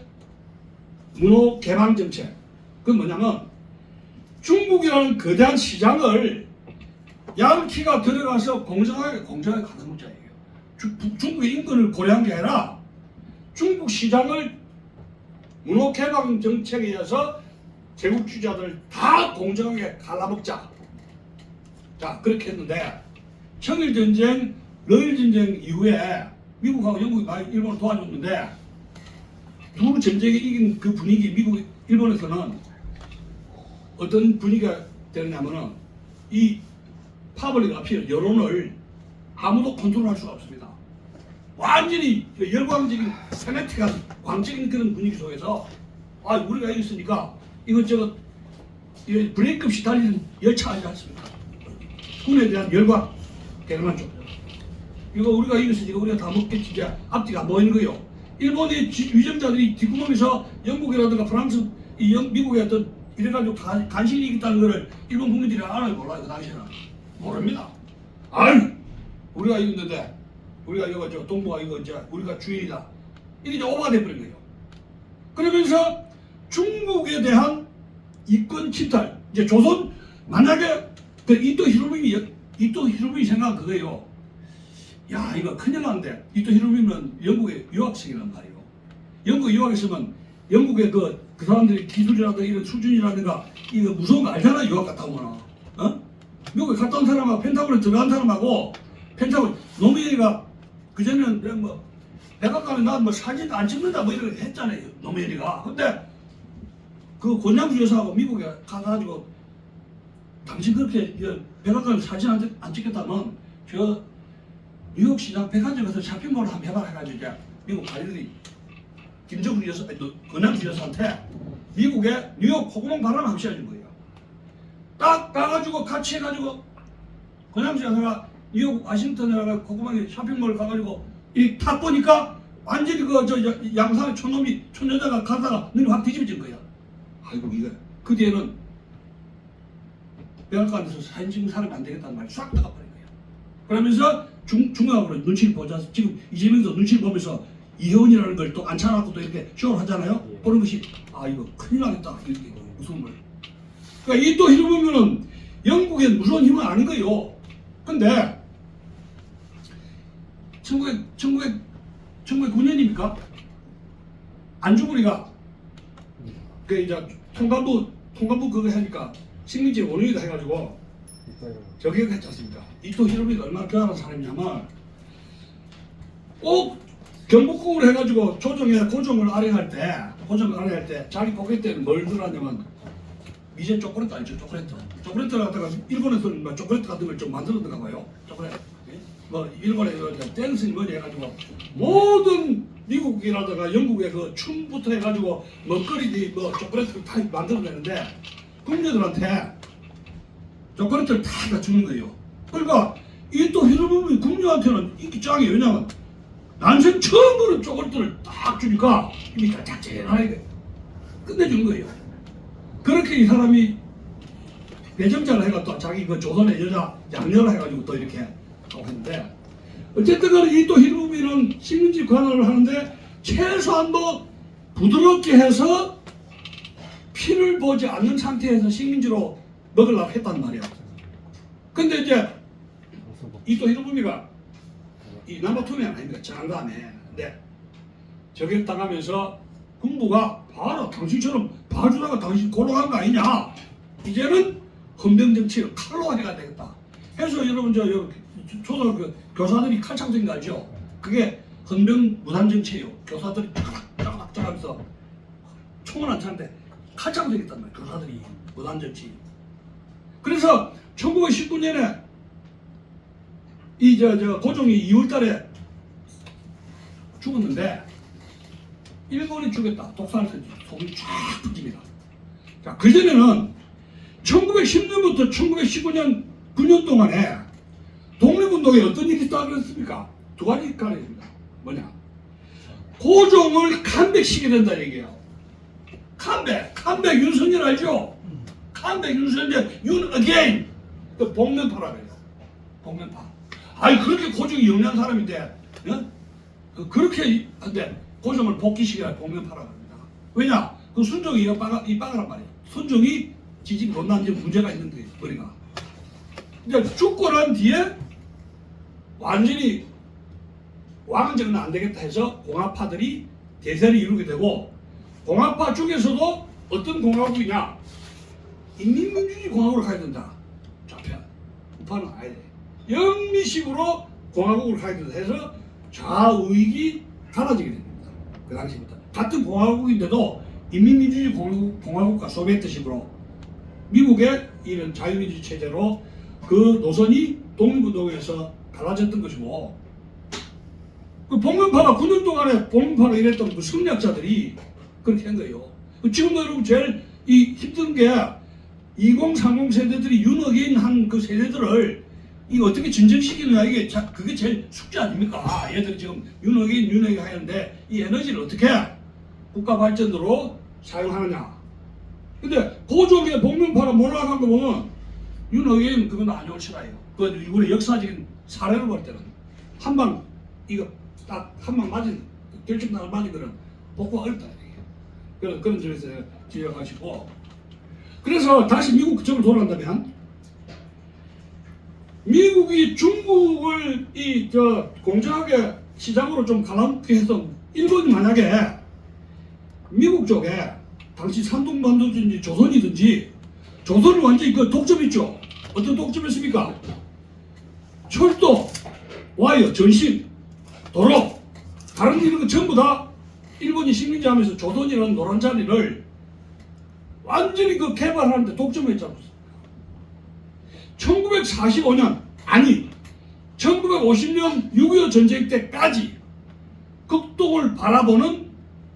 문호 개방 정책. 그건 뭐냐면 중국이라는 거대한 시장을 양키가 들어가서 공정하게 가다먹자예요. 중국의 인권을 고려한 게 아니라 중국 시장을 문호 개방 정책에 의해서 제국주의자들 다 공정하게 갈라먹자. 자 그렇게 했는데 청일전쟁, 러일전쟁 이후에 미국하고 영국이 많이 일본을 도와줬는데 두 전쟁에 이긴 그 분위기 일본에서는 어떤 분위기가 되느냐면은 이 파블릭 아피어 여론을 아무도 컨트롤할 수가 없습니다. 완전히 열광적인 세네틱한 광적인 그런 분위기 속에서 우리가 이겼으니까 이것저것 브레이크 없이 달리는 열차 아니지 않습니까? 군에 대한 열광 대단한 쪽. 이거 우리가 이겼으니까 우리가 다 먹겠지. 이제 앞뒤가 안 보이는 거예요. 일본의 위정자들이 뒷구멍에서 영국이라든가 프랑스, 미국에 어떤 이래가지고 간신이 있다는 것을 일본 국민들이 알아요, 몰라요? 그 당시에는 모릅니다. 아유, 우리가 이겼는데, 우리가 이거 저 동부가 이거 이제 우리가 주인이다. 이게 이제 오버가 돼버린 거예요. 그러면서 중국에 대한 이권 침탈. 이제 조선 만약에 그 이토 히로부미 생각한 그거예요. 야, 이거 큰일 났는데 이토 히로부미는 영국의 유학생이란 말이에요. 영국에 유학했으면 영국의 그 사람들이 기술이라든가 이런 수준이라든가 이거 무서운 거 알잖아. 유학 갔다 오거나. 어? 미국에 갔다 온 사람하고 펜타곤에 들어간 사람하고 펜타곤 노무현이가 그전에는 그냥 뭐 백악관에 나뭐 사진 안 찍는다 뭐 이런 거 했잖아요. 노무현이가. 근데 그 권양주 여사하고 미국에 가가지고 당신 그렇게 백악관에 사진 안 찍겠다면 저 뉴욕시장 백화점 가서 쇼핑몰을 한번 해봐라 해가지고 이제 미국 관리들이 김정은 여사, 권양주 여사한테 미국에 뉴욕 콧구멍 바람 한번 씌워준 거예요. 딱 가가지고 같이 해가지고 권양주 여사가 뉴욕 와싱턴에 가서 콧구멍에 쇼핑몰 가가지고 이 탁 보니까 완전히 그 저 양산의 촌여자가 가다가 눈이 확 뒤집어진 거야. 아이고 이거 그 뒤에는 백악관에서 사진 찍는 사람이 안 되겠다는 말이 싹 나가버린 거야. 그러면서 중앙으로 눈치를 보자. 지금 이재명도 눈치를 보면서 이혜원이라는 걸 또 앉혀놓고 또 이렇게 쇼를 하잖아요. 예. 그런 것이 아 이거 큰일 나겠다 이렇게 무서움을. 그러니까 이 또 이러면은 영국의 무서운 힘은 아닌 거예요. 근데 1909년입니까? 안중근이가 그 이제 통감부 그거 하니까 식민지 원흉이다 해가지고 저기가 했지 않습니까? 이토 히로부미가 얼마나 대단한 사람이냐면 꼭 경복궁을 해가지고 고종을 아래할 때 자기 포켓에는 뭘 들었냐면 미제 초콜릿 아니죠? 초콜릿을 갖다가 일본에서는 뭐 초콜릿 같은 걸 좀 만들었던가 봐요. 초콜릿 뭐 일본에 댄스 뭐니 해가지고 모든 미국이라든가 영국의 그 춤부터 해가지고 먹거리들이 뭐 초콜릿을 다 만들어내는데 궁녀들한테 초콜릿을 다 주는 거예요. 그러니까 이 또 히로부미 궁녀한테는 인기 짱이에요. 왜냐면 난생 처음으로 초콜릿을 딱 주니까 입이 짝짝하게 끝내주는 거예요. 그렇게 이 사람이 배정자를 해가 또 자기 그 조선의 여자 양녀를 해가지고 또 이렇게 하고 했는데 어쨌든 간에 이 또 히로부미는 식민지 관할을 하는데 최소한도 부드럽게 해서 피를 보지 않는 상태에서 식민지로 먹으려고 했단 말이야. 근데 이제 이 또 히로부미가 이 남바투미 아닙니까? 장관에. 근데 저기를 당하면서 군부가 바로 당신처럼 봐주다가 당신 고롱한 거 아니냐. 이제는 헌병정치를 칼로 해야 되겠다. 해서 여러분 저 초등학교 교사들이 칼창 든 거 알죠? 그게 헌병 무단정치예요. 교사들이 짜락짜락 하면서 총을 안 차는데 칼창 되겠단 말이에요. 교사들이 무단정치. 그래서 1919년에 이 고종이 2월달에 죽었는데 일본이 죽였다. 독살을 속이 쫙 붙입니다. 자, 그전에는 1910년부터 1919년 9년 동안에 독립운동에 어떤 일이 있다고 그랬습니까? 두 가지 가능입니다. 뭐냐? 고종을 칸백시켜야 된다 얘기예요. 칸백 윤석열 알죠? 칸백 윤석열 윤 어게인 그 복면파라 그래요. 복면파. 아니 그렇게 고종이 영리한 사람인데 그렇게 한데 고종을 복귀시켜야 복면파라 그럽니다. 왜냐? 그 순종이 이빠가란 말이에요. 순종이 지지 못난 문제가 있는 거예요. 머리가. 이제 죽고 난 뒤에 완전히 왕정은 안 되겠다 해서 공화파들이 대세를 이루게 되고 공화파 중에서도 어떤 공화국이냐? 인민민주주의 공화국으로 가야 된다. 좌편. 우파는 아야 돼. 영미식으로 공화국으로 가야 된다 해서 좌우익이 갈라지게 됩니다. 그 당시부터. 같은 공화국인데도 인민민주주의 공화국과 소비에트식으로 미국의 이런 자유민주주의 체제로 그 노선이 독립운동에서 갈라졌던 것이고 그 복면파가 9년 동안에 복면파가 이랬던 그 승리학자들이 그렇게 한 거예요. 지금도 여러분 제일 이 힘든 게 2030 세대들이 윤어게인 한 그 세대들을 이거 어떻게 진정시키느냐 이게 그게 제일 숙제 아닙니까? 얘들 지금 윤핵이 하는데 이 에너지를 어떻게 국가 발전으로 사용하느냐. 근데 고종의 복면파라 몰락한 거 보면 윤핵이는 그건 안 옳지라요. 그 우리 역사적인 사례로 볼 때는 한방 이거 딱 한 방 맞은 결정당을 맞은 거는 복구가 어렵다. 그런 점에서 지적하시고 그래서 다시 미국 쪽으로 돌아간다면 미국이 중국을 공정하게 시장으로 좀 가라앉게 해서 일본이 만약에 미국 쪽에 당시 산둥반도든지 조선이든지 조선을 완전히 그 독점했죠. 어떤 독점했습니까? 철도, 와이어, 전신, 도로 다른 이런 거 전부 다 일본이 식민지하면서 조선이라는 노란 자리를 완전히 그 개발하는데 독점했잖아요. 1945년 아니 1950년 6.25 전쟁 때까지 극동을 바라보는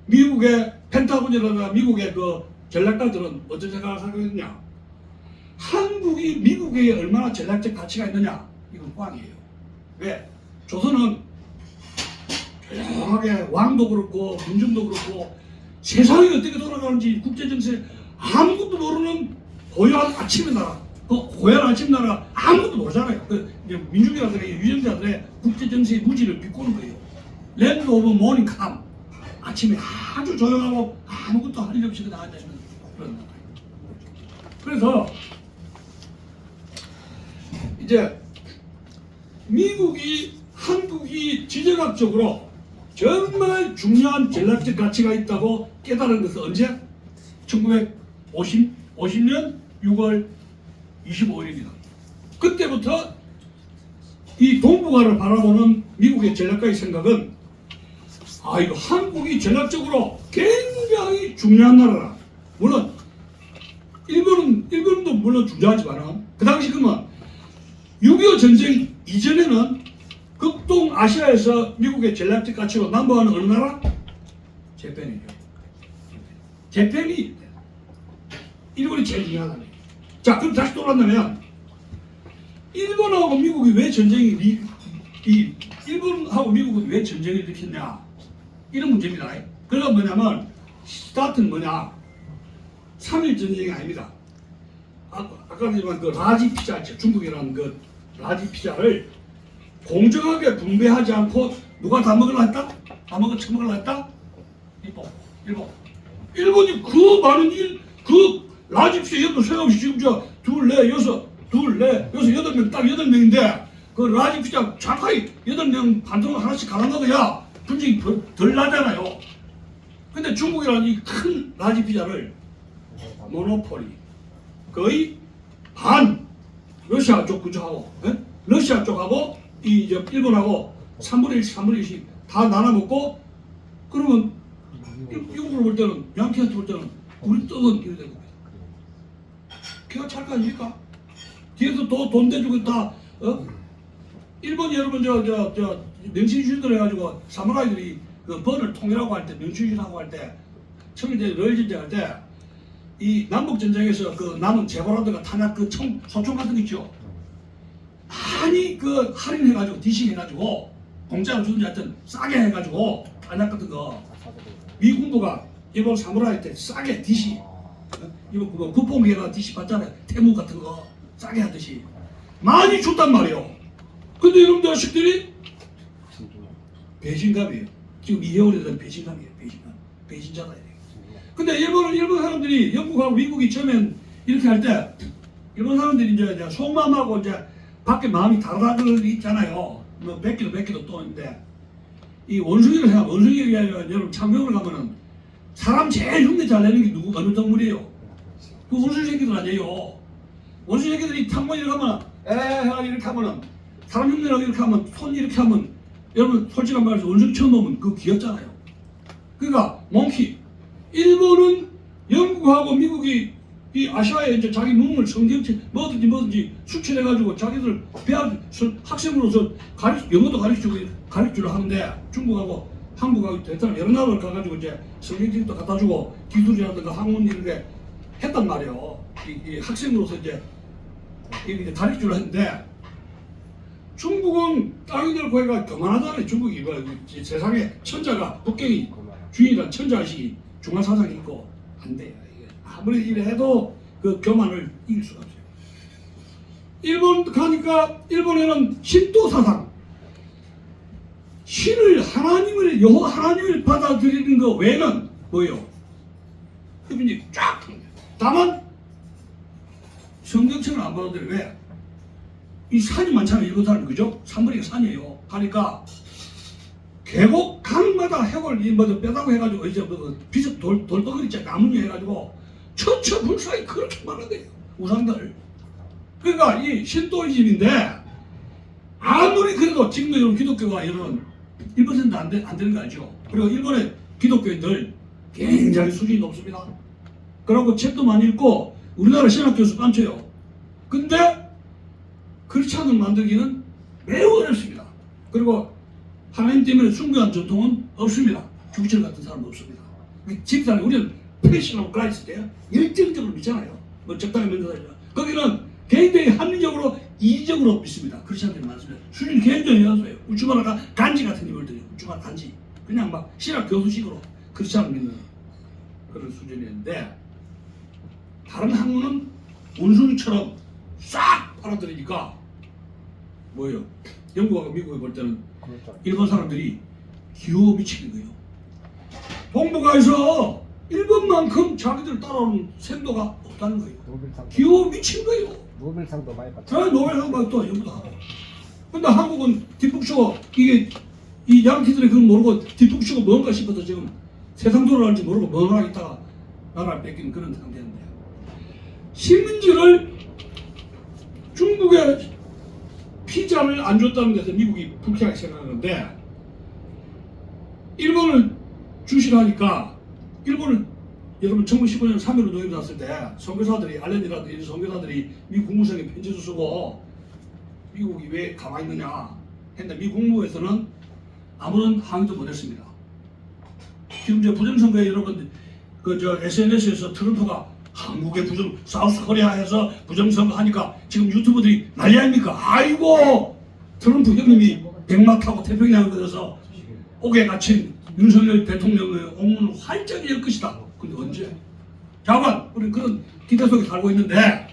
미국의 펜타곤이라든가 미국의 그 전략가들은 어떤 생각을 하고 있느냐? 한국이 미국에 얼마나 전략적 가치가 있느냐? 이건 꽝이에요. 왜? 조선은 조용하게 왕도 그렇고 민중도 그렇고 세상이 어떻게 돌아가는지 국제정세 아무것도 모르는 고요한 아침의 나라. 그 고요한 아침 나라 아무것도 모르잖아요. 그 민중이라든가 유전자들의 국제정세의 무지를 비꼬는 거예요. 랜드 오브 모닝 캄. 아침에 아주 조용하고 아무것도 할 일 없이 그냥 앉아있는 그런 나라예요. 그래서 이제 미국이 한국이 지정학적으로 정말 중요한 전략적 가치가 있다고 깨달은 것은 언제? 1950년 6월 25일입니다. 그때부터 이 동북아를 바라보는 미국의 전략가의 생각은 이거 한국이 전략적으로 굉장히 중요한 나라라. 물론 일본도 물론 중요하지만 그 당시 그러면 6.25 전쟁 이전에는 극동 아시아에서 미국의 전략적 가치로 넘버원은 어느 나라? 재팬이죠. 재팬이 일본이 제일 중요하다는 얘기예요. 자, 그럼 다시 돌아간다면 일본하고 미국이 왜 일본하고 미국은 왜 전쟁을 일으켰냐? 이런 문제입니다. 그래서 뭐냐면 스타트는 뭐냐? 3.1 전쟁이 아닙니다. 아까 얘기한 그 라지 피자 있죠. 중국이라는 그 라지 피자를 공정하게 분배하지 않고 누가 다 먹으려 했다? 다 처먹으려 했다? 일본이 그 많은 그 라지 피자 옆에 세없이 지금 둘, 넷, 여섯, 8명 딱 8명인데 그 라지 피자 자카이 8명 반동을 하나씩 갈아 먹어야 분쟁이 덜 나잖아요. 근데 중국이라는 이 큰 라지 피자를 모노폴리 거의 반 러시아 쪽 구조하고 러시아 쪽하고 이 일본하고 3분의 1, 3분의 1씩 다 나눠 먹고 그러면 미국으로 볼 때는 양키한테 볼 때는 우리 떡은 이래 되는 겁니다. 걔가 찰거 아닙니까? 뒤에서 또 돈 대주고 다 일본이 여러분 명칭주의들 해가지고 사무라이들이 그 번을 통일하고 할 때 명칭주의라고 할 때 청일대 러일전쟁 할 때 이 남북전쟁에서 그 남은 재고라든가 탄약 그 소총 같은 거 있죠. 많이 그 할인해가지고 디싱해가지고 공짜로 주든지 하여튼 싸게 해가지고 탄약 같은 거 미군부가 일본 사무라이 때 싸게 디시 이거 그거 국뽕기가 디시 받잖아요. 태무 같은 거 싸게 하듯이 많이 줬단 말이에요. 근데 이런 자식들이 배신감이에요. 지금 이해원에 대한 배신감이에요. 배신자다. 근데 일본 사람들이 영국하고 미국이 처음엔 이렇게 할 때 일본 사람들이 이제 속마음하고 이제 밖에 마음이 다르다들 있잖아요. 뭐 100km 또 있는데 이 원숭이를 해야 원숭이가 여러분 참교육을 가면은 사람 제일 흉내 잘 내는 게 어느 동물이에요? 그 원숭이 새끼들 아니에요. 원숭이 새끼들이 탐관 이렇게 하면 이렇게 하면은 사람 흉내나고 이렇게 하면 손 이렇게 하면 여러분 솔직한 말해서 원숭이 처음 보면 그거 귀엽잖아요. 그러니까 몽키 일본은 영국하고 미국이 이 아시아에 이제 자기 문물 성경책 뭐든지 수출해가지고 자기들 학생으로서 영어도 가르치려 하는데 중국하고 한국하고 베트남 여러 나라를 가가지고 이제 성경책도 갖다 주고 기술이라든가 학문 이런 게 했단 말이에요. 이 학생으로서 이제 가르치려 했는데 중국은 땅이 들고 해가 교만하잖아요. 중국이 세상에 천자가 북경이 주인이란 천자의식이 중화사상이 있고 안 돼요. 이게 아무리 이래 해도 그 교만을 이길 수가 없어요. 일본 가니까 일본에는 신도 사상, 신을 하나님을 여호와 하나님을 받아들이는 거 외에는 뭐예요? 흡인이 쫙 합니다. 다만 성경책을 안 받아들여요. 왜? 이 산이 많잖아요. 일본 사람 그죠? 3분의 2가 산이에요. 하니까 계곡 강마다 해골 뭐든 빼다고 해가지고 이제 뭐 비석 돌덩어리 있잖아요. 나무니 해가지고 천처불사이 그렇게 많은데요. 우상들. 그러니까 이 신도이즘인데 아무리 그래도 지금도 이런 기독교가 이런 1% 안 되는 거 알죠? 그리고 일본의 기독교인들 굉장히 수준이 높습니다. 그러고 책도 많이 읽고 우리나라 신학 교수 깜쳐요. 근데 그렇지 않은 만들기는 매우 어렵습니다. 그리고 하나님 때문에 숭배한 전통은 없습니다. 주기철 같은 사람은 없습니다. 집사람 우리는 패션하고 그라이스 때요 열정적으로 믿잖아요. 뭐 적당히 믿는다. 거기는 굉장히 합리적으로 이기적으로 믿습니다. 그렇지 않은 데 많습니다. 수준이 굉장히 낮아요. 우쭈마라가 간지 같은 힘을 들여요. 우쭈마라 간지. 그냥 막 신학 교수식으로 그렇지 않은 믿는 그런 수준이었는데 다른 학문은 원숭이처럼 싹 빨아들이니까 뭐예요? 영국하고 미국에 볼 때는 일본 사람들이 귀여워 미치는 거예요. 동북아에서 일본만큼 자기들 따라오는 생도가 없다는 거예요. 귀여워 미친 거예요. 노벨상도 많이 받죠. 노벨상 받고 연구도 하고. 근데 한국은 뒷북쇼 이게 이 양키들이 그걸 모르고 뒷북쇼가 뭔가 싶어서 지금 세상 돌아갈지 모르고 멍하게 있다가 나라를 뺏기는 그런 상태인데요. 식민지를 중국에 피자를 안 줬다는 데서 미국이 불쾌하게 생각하는데 일본을 주시라니까 일본을 여러분 1915년 3.15 노예가 났을 때 선교사들이 알렌이라든지 이런 선교사들이 미국 국무성에 편지도 쓰고 미국이 왜 가만히 있느냐 했는데 미국 국무부에서는 아무런 항의도 못했습니다. 지금 저 부정선거에 여러분 그 SNS에서 트럼프가 한국의 사우스 코리아에서 부정선거 하니까 지금 유튜버들이 난리 아닙니까? 아이고 트럼프 형님이 백마 타고 태평양을 걸어서 옥에 갇힌 윤석열 대통령의 옥문을 활짝 열 것이다. 근데 언제? 잠깐 우리 그런 기대 속에 살고 있는데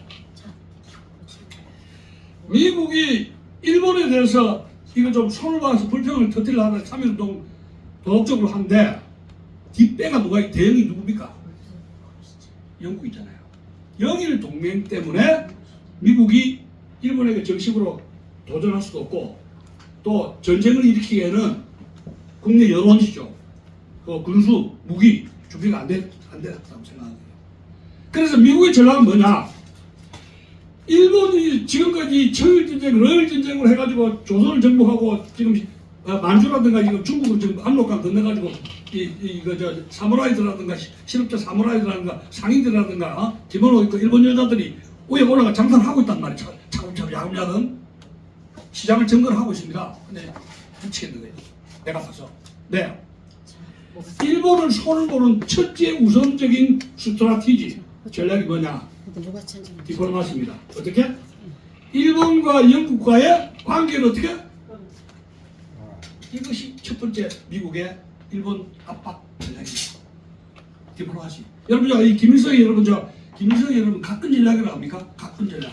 미국이 일본에 대해서 이거 좀 손을 봐서 불평을 터뜨리려고 하는 3.1운동 도덕적으로 하는데 뒷배가 누가 대응이 누굽니까? 영국이잖아요. 영일 동맹 때문에 미국이 일본에게 정식으로 도전할 수도 없고 또 전쟁을 일으키기에는 국내 여론이죠. 그 군수, 무기 준비가 안 됐다고 생각합니다. 그래서 미국의 전략은 뭐냐? 일본이 지금까지 청일전쟁, 러일전쟁을 해가지고 조선을 정복하고 지금 만주라든가 지금 중국을 지금 압록강 건너가지고 저 사무라이들라든가 실업자 사무라이들라든가 상인들라든가 기본으로 있고 일본 여자들이 위에 올라가 장사를 하고 있단 말이에요. 차근차근 야금야금 시장을 점거를 하고 있습니다. 근데 미치겠는 거예요. 내가 봐서. 네. 일본을 손을 보는 첫째 우선적인 스트라티지 전략이 뭐냐? 디플로마시입니다. 어떻게? 일본과 영국과의 관계를 어떻게? 이것이 첫 번째 미국의 일본 압박 전략입니다. 디플로마시. 여러분 이 김일성이 여러분 가끔 전략이라고 합니까? 가끔 전략.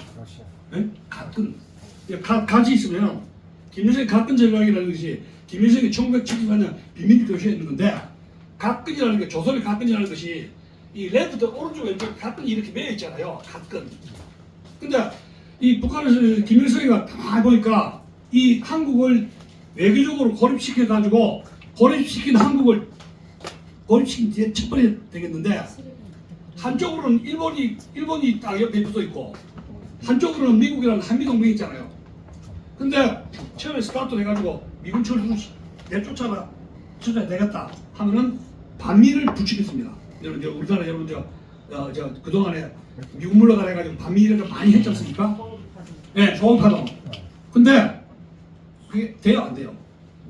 네? 가끔. 같이 있으면 김일성의 가끔 전략이라는 것이 김일성이 1974년 비밀 교시에 있는 건데 가끔이라는 게 조선의 가끔이라는 것이 이 레프트 오른쪽 왼쪽 가끔 이렇게 매여 있잖아요. 가끔. 근데 이 북한에서 김일성이가 가만히 보니까 이 한국을 외교적으로 고립시켜 가지고 고립시킨 한국을 고립시킨 뒤에 첫 번째 되겠는데 한쪽으로는 일본이 딱 옆에 붙어 있고 한쪽으로는 미국이라는 한미동맹이 있잖아요. 근데 처음에 스타트를 해가지고 미군 철수 내쫓아야 되겠다 하면은 반미를 부추겼습니다. 여러분 우리나라 여러분 저 그동안에 미국 물러가라 해가지고 반미를 많이 했지 않습니까? 네, 소음파동. 근데 그게 돼요 안 돼요?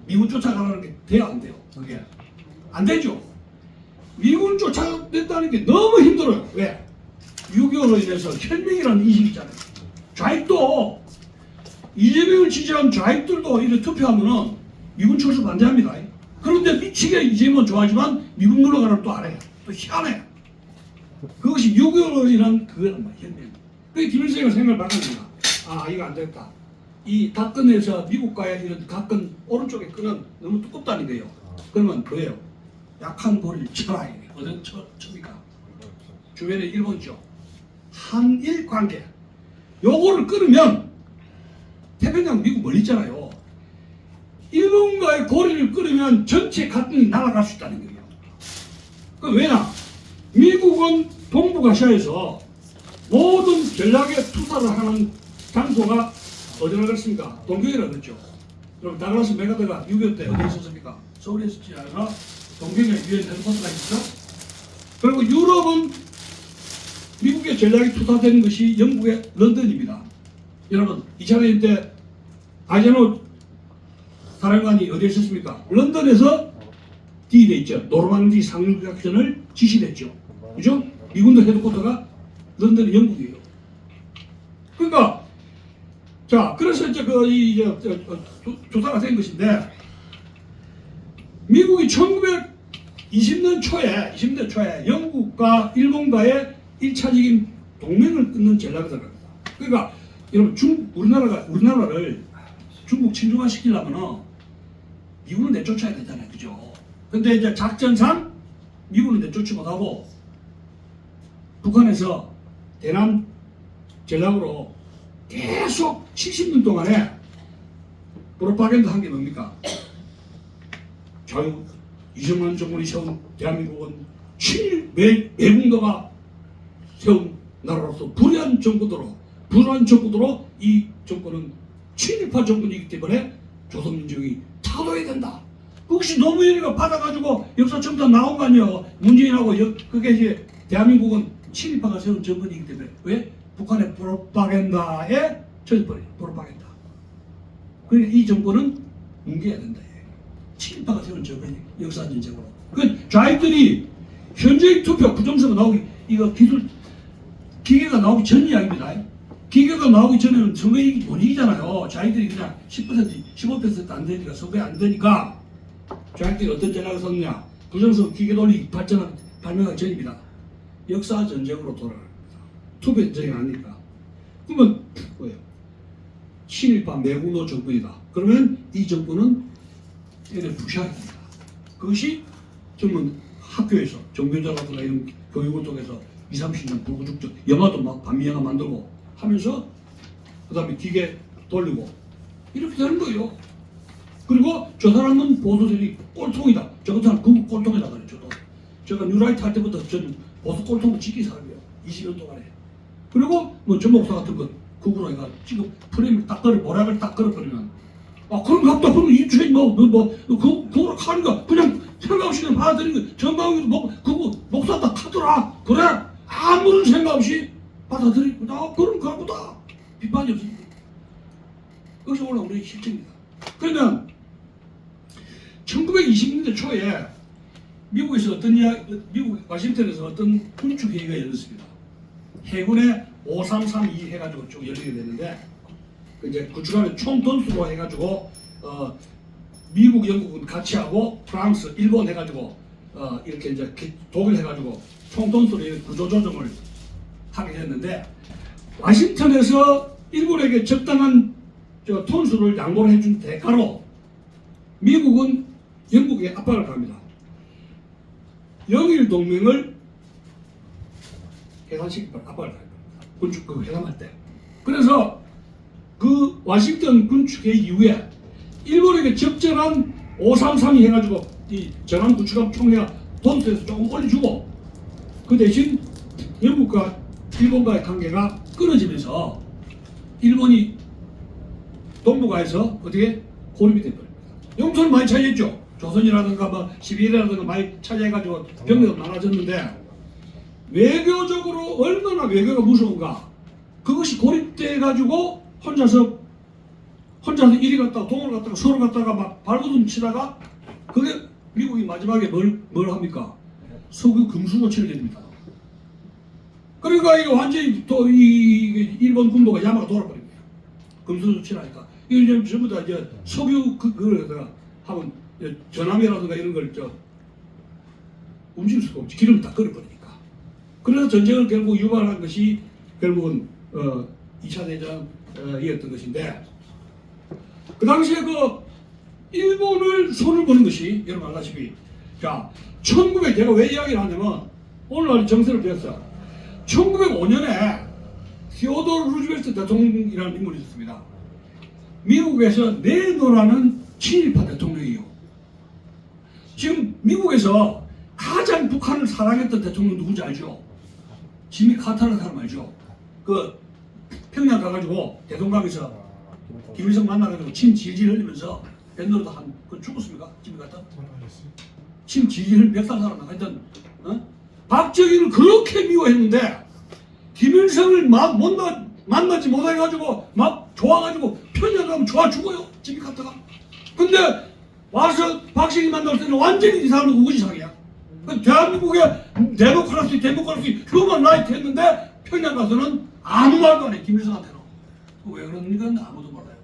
미군 쫓아가라는 게 돼요 안 돼요? 그게 안 되죠. 미군 쫓아낸다는 게 너무 힘들어요. 왜? 6.25로 인해서 혈맹이라는 인식이 있잖아요. 좌익도 이재명을 지지한 좌익들도 이렇게 투표하면은 미군 철수 반대합니다. 그런데 미치게 이재명은 좋아하지만 미군 물러가는 또 알아요. 또 희한해요. 그것이 6.25로 인한 그거란 말이야, 혁명. 그래서 김일성이가 생각을 바꿨습니다. 아, 이거 안 되겠다. 이 박근혜에서 미국과의 이런 가끔 오른쪽에 끈은 너무 두껍다는 거예요. 그러면 뭐예요? 약한 고리를 쳐라. 어떤 칩니까? 주변에 일본죠. 한일 관계. 요거를 끊으면 태평양 미국 멀리 있잖아요. 일본과의 고리를 끊으면 전체 갈등이 날아갈 수 있다는 거예요. 그 왜냐? 미국은 동북아시아에서 모든 전략에 투사를 하는 장소가 어디라 그랬습니까? 동경이라 그랬죠. 그럼 다글라스 메가더가 6.25 때 어디에 있었습니까? 서울에 있었지 않아? 동경에 유엔 헬리콥터가 있었죠. 그리고 유럽은 미국의 전략이 투사되는 것이 영국의 런던입니다. 여러분 2차 대전 때 아제노 사령관이 어디에 있었습니까? 런던에서 디일에 있죠. 노르망디 상륙작전을 지시했죠. 그죠? 미군도 헤드쿼터가 런던이 영국이에요. 그러니까 자 그래서 이제 조사가 된 것인데 미국이 1920년 초에 영국과 일본과의 1차적인 동맹을 끊는 전략을 들어갑니다. 그러니까 여러분 우리나라를 중국 친중화 시키려면 미국은 내쫓아야 되잖아요, 그죠? 근데 이제 작전상 미국은 내쫓지 못하고 북한에서 대남 전략으로 계속 70년 동안에 프로파간다 한 게 뭡니까? 자유 이승만 정권이 세운 대한민국은 친일 외국노가 세운 나라로서 불의한 정부도로 이 정권은 친일파 정권이기 때문에 조선민족이 타도해야 된다. 그것이 노무현이가 받아가지고 역사청사 나온 거 아니에요. 문재인하고 그게 이제 대한민국은 친일파가 세운 정권이기 때문에 왜? 북한의 프로파간다에 젖어버려요. 프로파간다. 그러니까 이 정권은 뭉개야 된다. 친일파가 세운 정권이 역사전쟁으로. 그 좌익들이 현재의 투표 부정선거 나오기 이거 기계가 나오기 전 이야기입니다. 기계가 나오기 전에는 선거이기 못 이기잖아요. 자기들이 그냥 10% 15% 안 되니까 선거에 안 되니까 자기들이 어떤 전략을 썼느냐. 부정선거 기계 돌리기 발명하기 전입니다. 역사 전쟁으로 돌아갑니다. 투표 전쟁이 아니니까. 그러면 뭐예요? 친일파 매국노 정권이다. 그러면 이 정권은 얘네 부셔야됩니다. 그것이 전문 학교에서 정교자라든가 이런 교육을 통해서 20-30년 불구죽적 영화도 막 반미영화 만들고 하면서 그 다음에 기계 돌리고 이렇게 되는 거예요. 그리고 저 사람은 보수들이 꼴통이다. 저 같은 사람 극우 꼴통이다 그랬죠. 제가 뉴라이트 할 때부터 저는 보수 꼴통을 지킨 사람이에요. 20년 동안에. 그리고 뭐 전목사 같은 거 극우로 해가 지금 프레임을 딱 걸어 모락을 딱 걸어버리면 아 그런 거 없다. 그런 이주에 그거를 하니까 그냥 생각 없이 그냥 받아들이는 거. 전방위도 그거 목사다 카더라. 그래 아무런 생각 없이 받아들이고 나 그런 거보다 비판이 없습니다. 그것이 오늘 우리의 실정입니다. 그러면 1920년대 초에 미국에서 미국 워싱턴에서 어떤 군축 회의가 열렸습니다. 해군의 5332 해가지고 쭉 열리게 됐는데 이제 구축하면 총 돈수로 해가지고 미국, 영국은 같이 하고 프랑스, 일본 해가지고 이렇게 이제 독일 해가지고 총 돈수로 구조 조정을 하게 됐는데 워싱턴에서 일본에게 적당한 톤수를 양보를 해준 대가로 미국은 영국에 압박을 갑니다. 영일 동맹을 해산시키고 압박을 갑니다. 군축 그 회담할 때. 그래서 그 워싱턴 군축회 이후에 일본에게 적절한 533이 해가지고 이 전환 구축함 총회가 돈수에서 조금 올려주고 그 대신 영국과 일본과의 관계가 끊어지면서 일본이 동북아에서 어떻게 고립이 돼버립니다. 영토를 많이 차지했죠. 조선이라든가 뭐 시베리아라든가 많이 차지해가지고 병력도 많아졌는데 외교적으로 얼마나 외교가 무서운가. 그것이 고립돼가지고 혼자서 이리 갔다가 동을 갔다가 서로 갔다가 막 발버둥 치다가 그게 미국이 마지막에 뭘 합니까? 석유 금수저처럼 됩니다. 그러니까 이게 완전히 또 이 일본 군도가 야마가 돌아버립니다. 금수 조치라니까. 이거 이제 전부 다 이제 석유 그거에다가 하면 전함이라든가 이런 걸 움직일 수가 없지. 기름을 다 끓여버리니까. 그래서 전쟁을 결국 유발한 것이 결국은 2차 대전이었던 것인데, 그 당시에 그 일본을 손을 보는 것이 여러분 알다시피, 자, 제가 왜 이야기를 하냐면 오늘날 정세를 배웠어요. 1905년에 시오도르 루즈벨트 대통령이라는 인물이 있었습니다. 미국에서 네노라는 친일파 대통령이에요. 지금 미국에서 가장 북한을 사랑했던 대통령 누군지 알죠? 지미 카터라는 사람 알죠? 그 평양 가가지고 대동강에서 김일성 만나가지고 침 질질 흘리면서 밴드로도 그 죽었습니까? 지미 카터? 침 질질 흘린 멱살 사람 하여튼 박정희를 그렇게 미워했는데 김일성을 막 만나지 못해가지고 막 좋아가지고 평양 가면 좋아 죽어요. 지미 카터가. 근데 와서 박정희 만날 때는 완전히 이 사람은 우거지상이야. 대한민국의 데모크라시 휴먼 라이트 했는데 평양 가서는 아무 말도 안 해. 김일성한테는. 왜 그러는가 아무도 몰라요.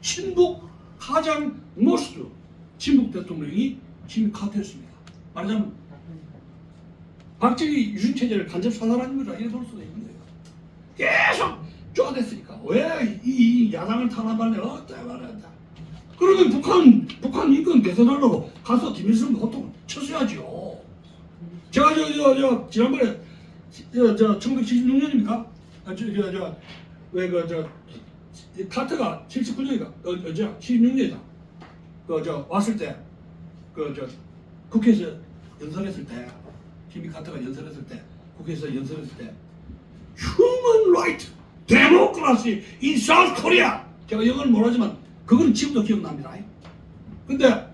친북 가장 모스트 친북 대통령이 지미 카터였습니다. 말하자면 박정희 유신체제를 간접 사살한 인물이라 이래 볼 수도 있는 거예요. 계속 쪼아댔으니까 왜 이 야당을 탄압하냐 어때 말한다. 그러면 북한 인권 개선하려고 가서 김일성 보통 쳐줘야죠. 제가 지난번에 1976년입니까? 카터가 79년이가 76년이다. 왔을 때 국회에서 연설했을 때 지미 카터가 연설했을 때 국회에서 연설했을 때 Human Right, Democracy in South Korea. 제가 영어를 못하지만 그거는 지금도 기억납니다. 근데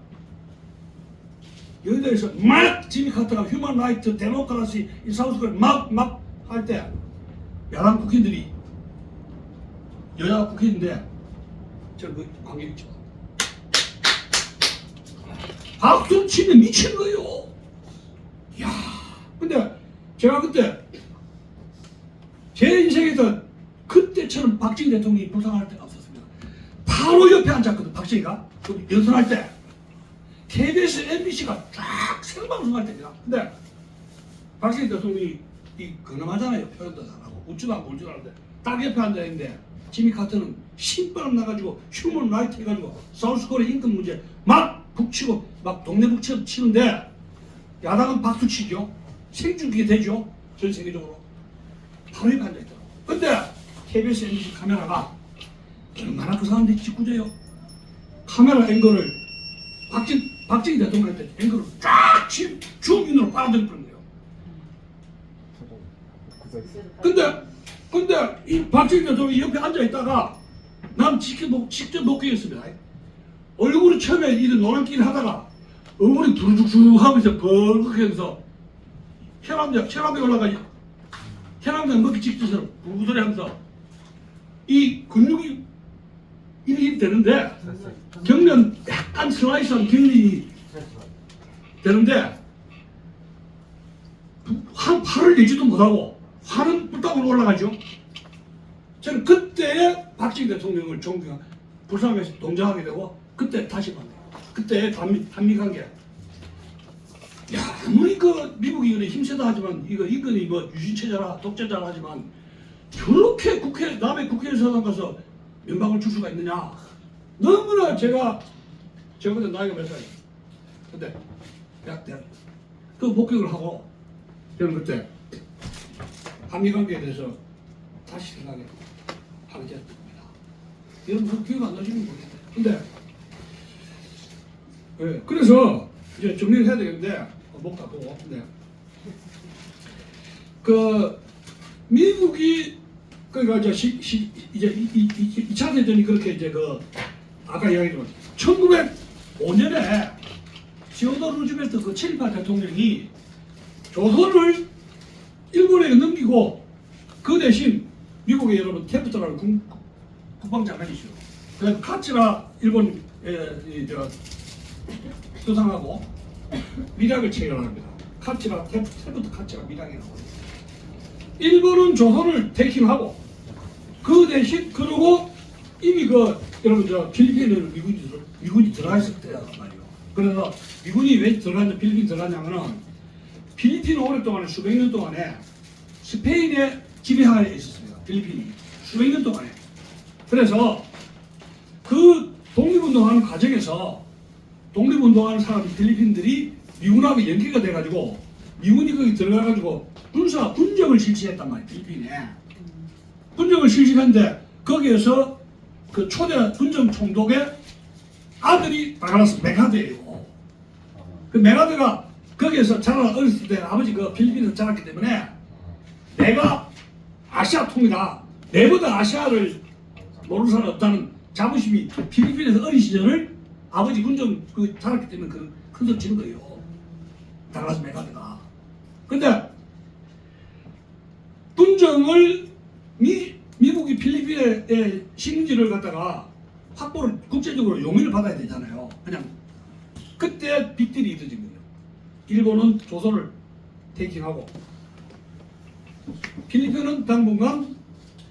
여기다에서 막 지미 카터가 Human Right, Democracy in South Korea 막 할 때 야당 국회의원들이 여자 국회의원인데 저 그 관객 있죠. 박수 치면 미친 거예요. 이야. 근데 제가 그때 제 인생에서 그때처럼 박정희 대통령이 불쌍할 때가 없었습니다. 바로 옆에 앉았거든. 박정희가 연설할 때 KBS, MBC가 쫙 생방송할 때입니다. 근데 박정희 대통령이 근엄하잖아요. 표현도 잘하고 웃지도 않고 울지도 않는데 딱 옆에 앉아있는데 지미 카터는 신바람 나가지고 휴먼 라이트 해가지고 사우스코리아 인권 문제 막 북치고 막 동네 북치는데 야당은 박수 치죠. 생중계가 되죠. 전 세계적으로. 바로 옆에 앉아있더라고. 근데 KBS, MBC 카메라가 얼마나 그 사람들이 짓궂어요. 카메라 앵글을 박정희 대통령한테 앵글을 쫙 줌인으로 빨아들일 뻔한 거예요. 근데 이 박정희 대통령이 옆에 앉아있다가 난 직접 목격했습니다. 얼굴이 처음에 이런 노란길 하다가 얼굴이 두루죽죽 하면서 벌겋게 하면서 혈압이 올라가지. 혈압약 먹기 직전처럼 부부소리 하면서 이 근육이 이렇게 되는데 경련 약간 슬라이스한 경련이 되는데 팔을 내지도 못하고 화는 뿔따구로 올라가죠. 저는 그때 박정희 대통령을 불쌍하게 동정하게 되고 그때 다시 만나요. 그때 한미관계. 야, 아무리 그 미국이 그래 힘세다 하지만 이거 인권이 뭐 유신체제라 독재자라 하지만 그렇게 남의 국회의사당 가서 면박을 줄 수가 있느냐. 너무나 제가 그때 나이가 몇 살이야. 근데 대학 때 그 목격을 하고 저는 그때 한미관계에 대해서 다시 생각하게 됐습니다. 여러분 그 기억 안 나시는 모르겠는데. 근데 네, 그래서 이제 정리를 해야 되겠는데 목 닦고. 근데 그 미국이 그러니까 이제 이제 2차 대전이 그렇게 이제 그 아까 이야기했지만 1905년에 시오도르 루즈벨트 그 친일파 대통령이 조선을 일본에게 넘기고 그 대신 미국의 여러분 테프트라는 국방장관이시죠. 그래서 카츠라 일본 수상하고 밀약을 체결합니다. 카츠라 테프트 카츠라 밀약이라고. 일본은 조선을 태킹하고 그 대신 그러고 이미 여러분 필리핀에는 미군이 들어가 있을 때란 말이에요. 그래서 미군이 왜 들어갔냐, 필리핀 들어갔냐면은 필리핀은 오랫동안에 수백 년 동안에 스페인의 지배하에 있었습니다. 필리핀이 수백 년 동안에. 그래서 그 독립운동하는 과정에서 독립운동하는 사람 필리핀들이 미군하고 연계가 돼가지고 미군이 거기 들어가가지고 군정을 실시했단 말이에요. 필리핀에 군정을 실시했는데 거기에서 그 초대 군정 총독의 아들이 나가라스 메가드예요. 그 메가드가 거기에서 어렸을 때 아버지 필리핀에서 자랐기 때문에 내가 아시아 통이다. 내보다 아시아를 모르는 사람 없다는 자부심이 필리핀에서 어린 시절을 아버지 군정 자랐기 때문에 큰 소리 치는 거예요. 다글라스 메가드가. 근데 군정을 미국이 필리핀의 식민지를 갖다가 확보를 국제적으로 용인을 받아야 되잖아요. 그냥 그때 빅딜이 이루어진 거예요. 일본은 조선을 테이킹하고 필리핀은 당분간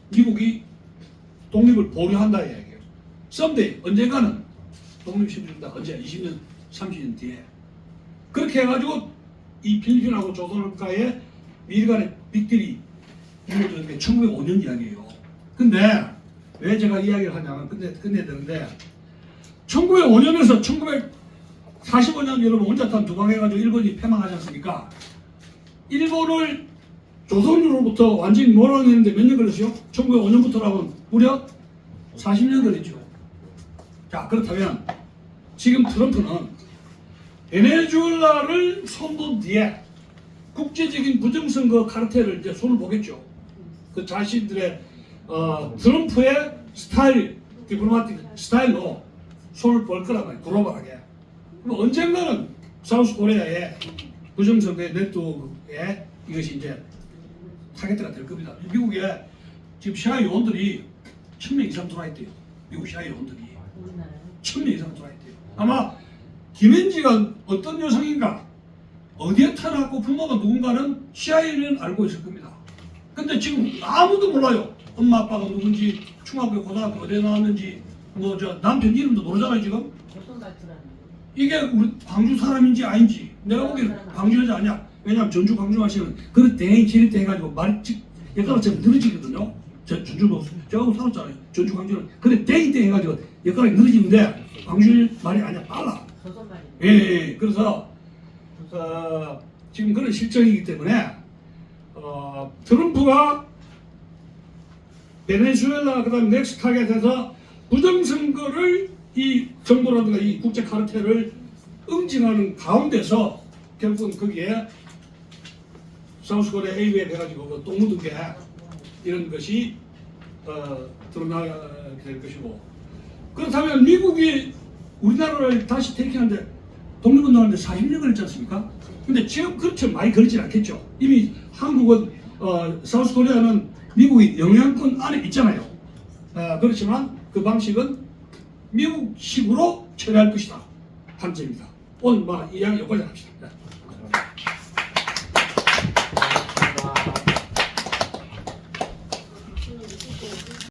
미국이 독립을 보류한다 이야기예요. 썸데이 언젠가는 독립시켜준다. 언제? 20년, 30년 뒤에. 그렇게 해가지고 이 필리핀하고 조선과의 미일 간의 빅딜이 이루어진 게 1905년 이야기예요. 근데 왜 제가 이야기를 하냐면 끝내야 되는데 1905년에서 1945년 여러분 원자탄 두방해가지고 일본이 패망하지 않습니까? 일본을 조선으로부터 완전히 몰아내는데 몇 년 걸렸어요? 1905년부터라면 무려 40년 걸렸죠. 자, 그렇다면 지금 트럼프는 베네수엘라를 손본 뒤에 국제적인 부정선거 카르텔을 이제 손을 보겠죠. 그 자신들의 트럼프의 스타일, 디플로마틱 스타일로 손을 볼 거란 말이에요. 글로벌하게. 그럼 언젠가는 사우스 코리아의 부정선거의 네트워크에 이것이 이제 타겟가 될 겁니다. 미국에 지금 시아 요원들이 1000명 이상 들어와 있대요. 미국 시아 요원들이 1000명 이상 들어와 있대요. 아마 김현지가 어떤 여성인가 어디에 태어났고 부모가 누군가는 CIA는 알고 있을 겁니다. 근데 지금 아무도 몰라요. 엄마 아빠가 누군지, 중학교 고등학교 어디에 나왔는지, 남편 이름도 모르잖아요 지금. 이게 우리 광주 사람인지 아닌지 내가 보기에는 광주 여자 아니야. 왜냐면 전주 광주 가시면 그런 대행 지렛대 해가지고 말이 엿가락처럼 늘어지거든요. 전주도 저하고 살았잖아요. 전주 광주는 근데 대행 해가지고 엿가락이 늘어지는데 광주 말이 아니야. 빨라. 예. 그래서 지금 그런 실정이기 때문에 트럼프가 베네수엘라 그다음 넥스트 타겟에서 부정선거를 이 정보라든가 이 국제 카르텔을 응징하는 가운데서 결국은 거기에 사우스코리아 A웹 해가지고 똥 묻은 게 이런 것이 드러나게 될 것이고 그렇다면 미국이 우리나라를 다시 테이킹하는데 독립운동하는데 40년 걸렸지 않습니까? 근데 지금 그렇게 많이 걸리진 않겠죠. 이미 한국은 사우스코리아는 미국이 영향권 안에 있잖아요. 그렇지만 그 방식은 미국식으로 처리할 것이다. 한 점입니다. 오늘 이 이야기 여기까지 합시다.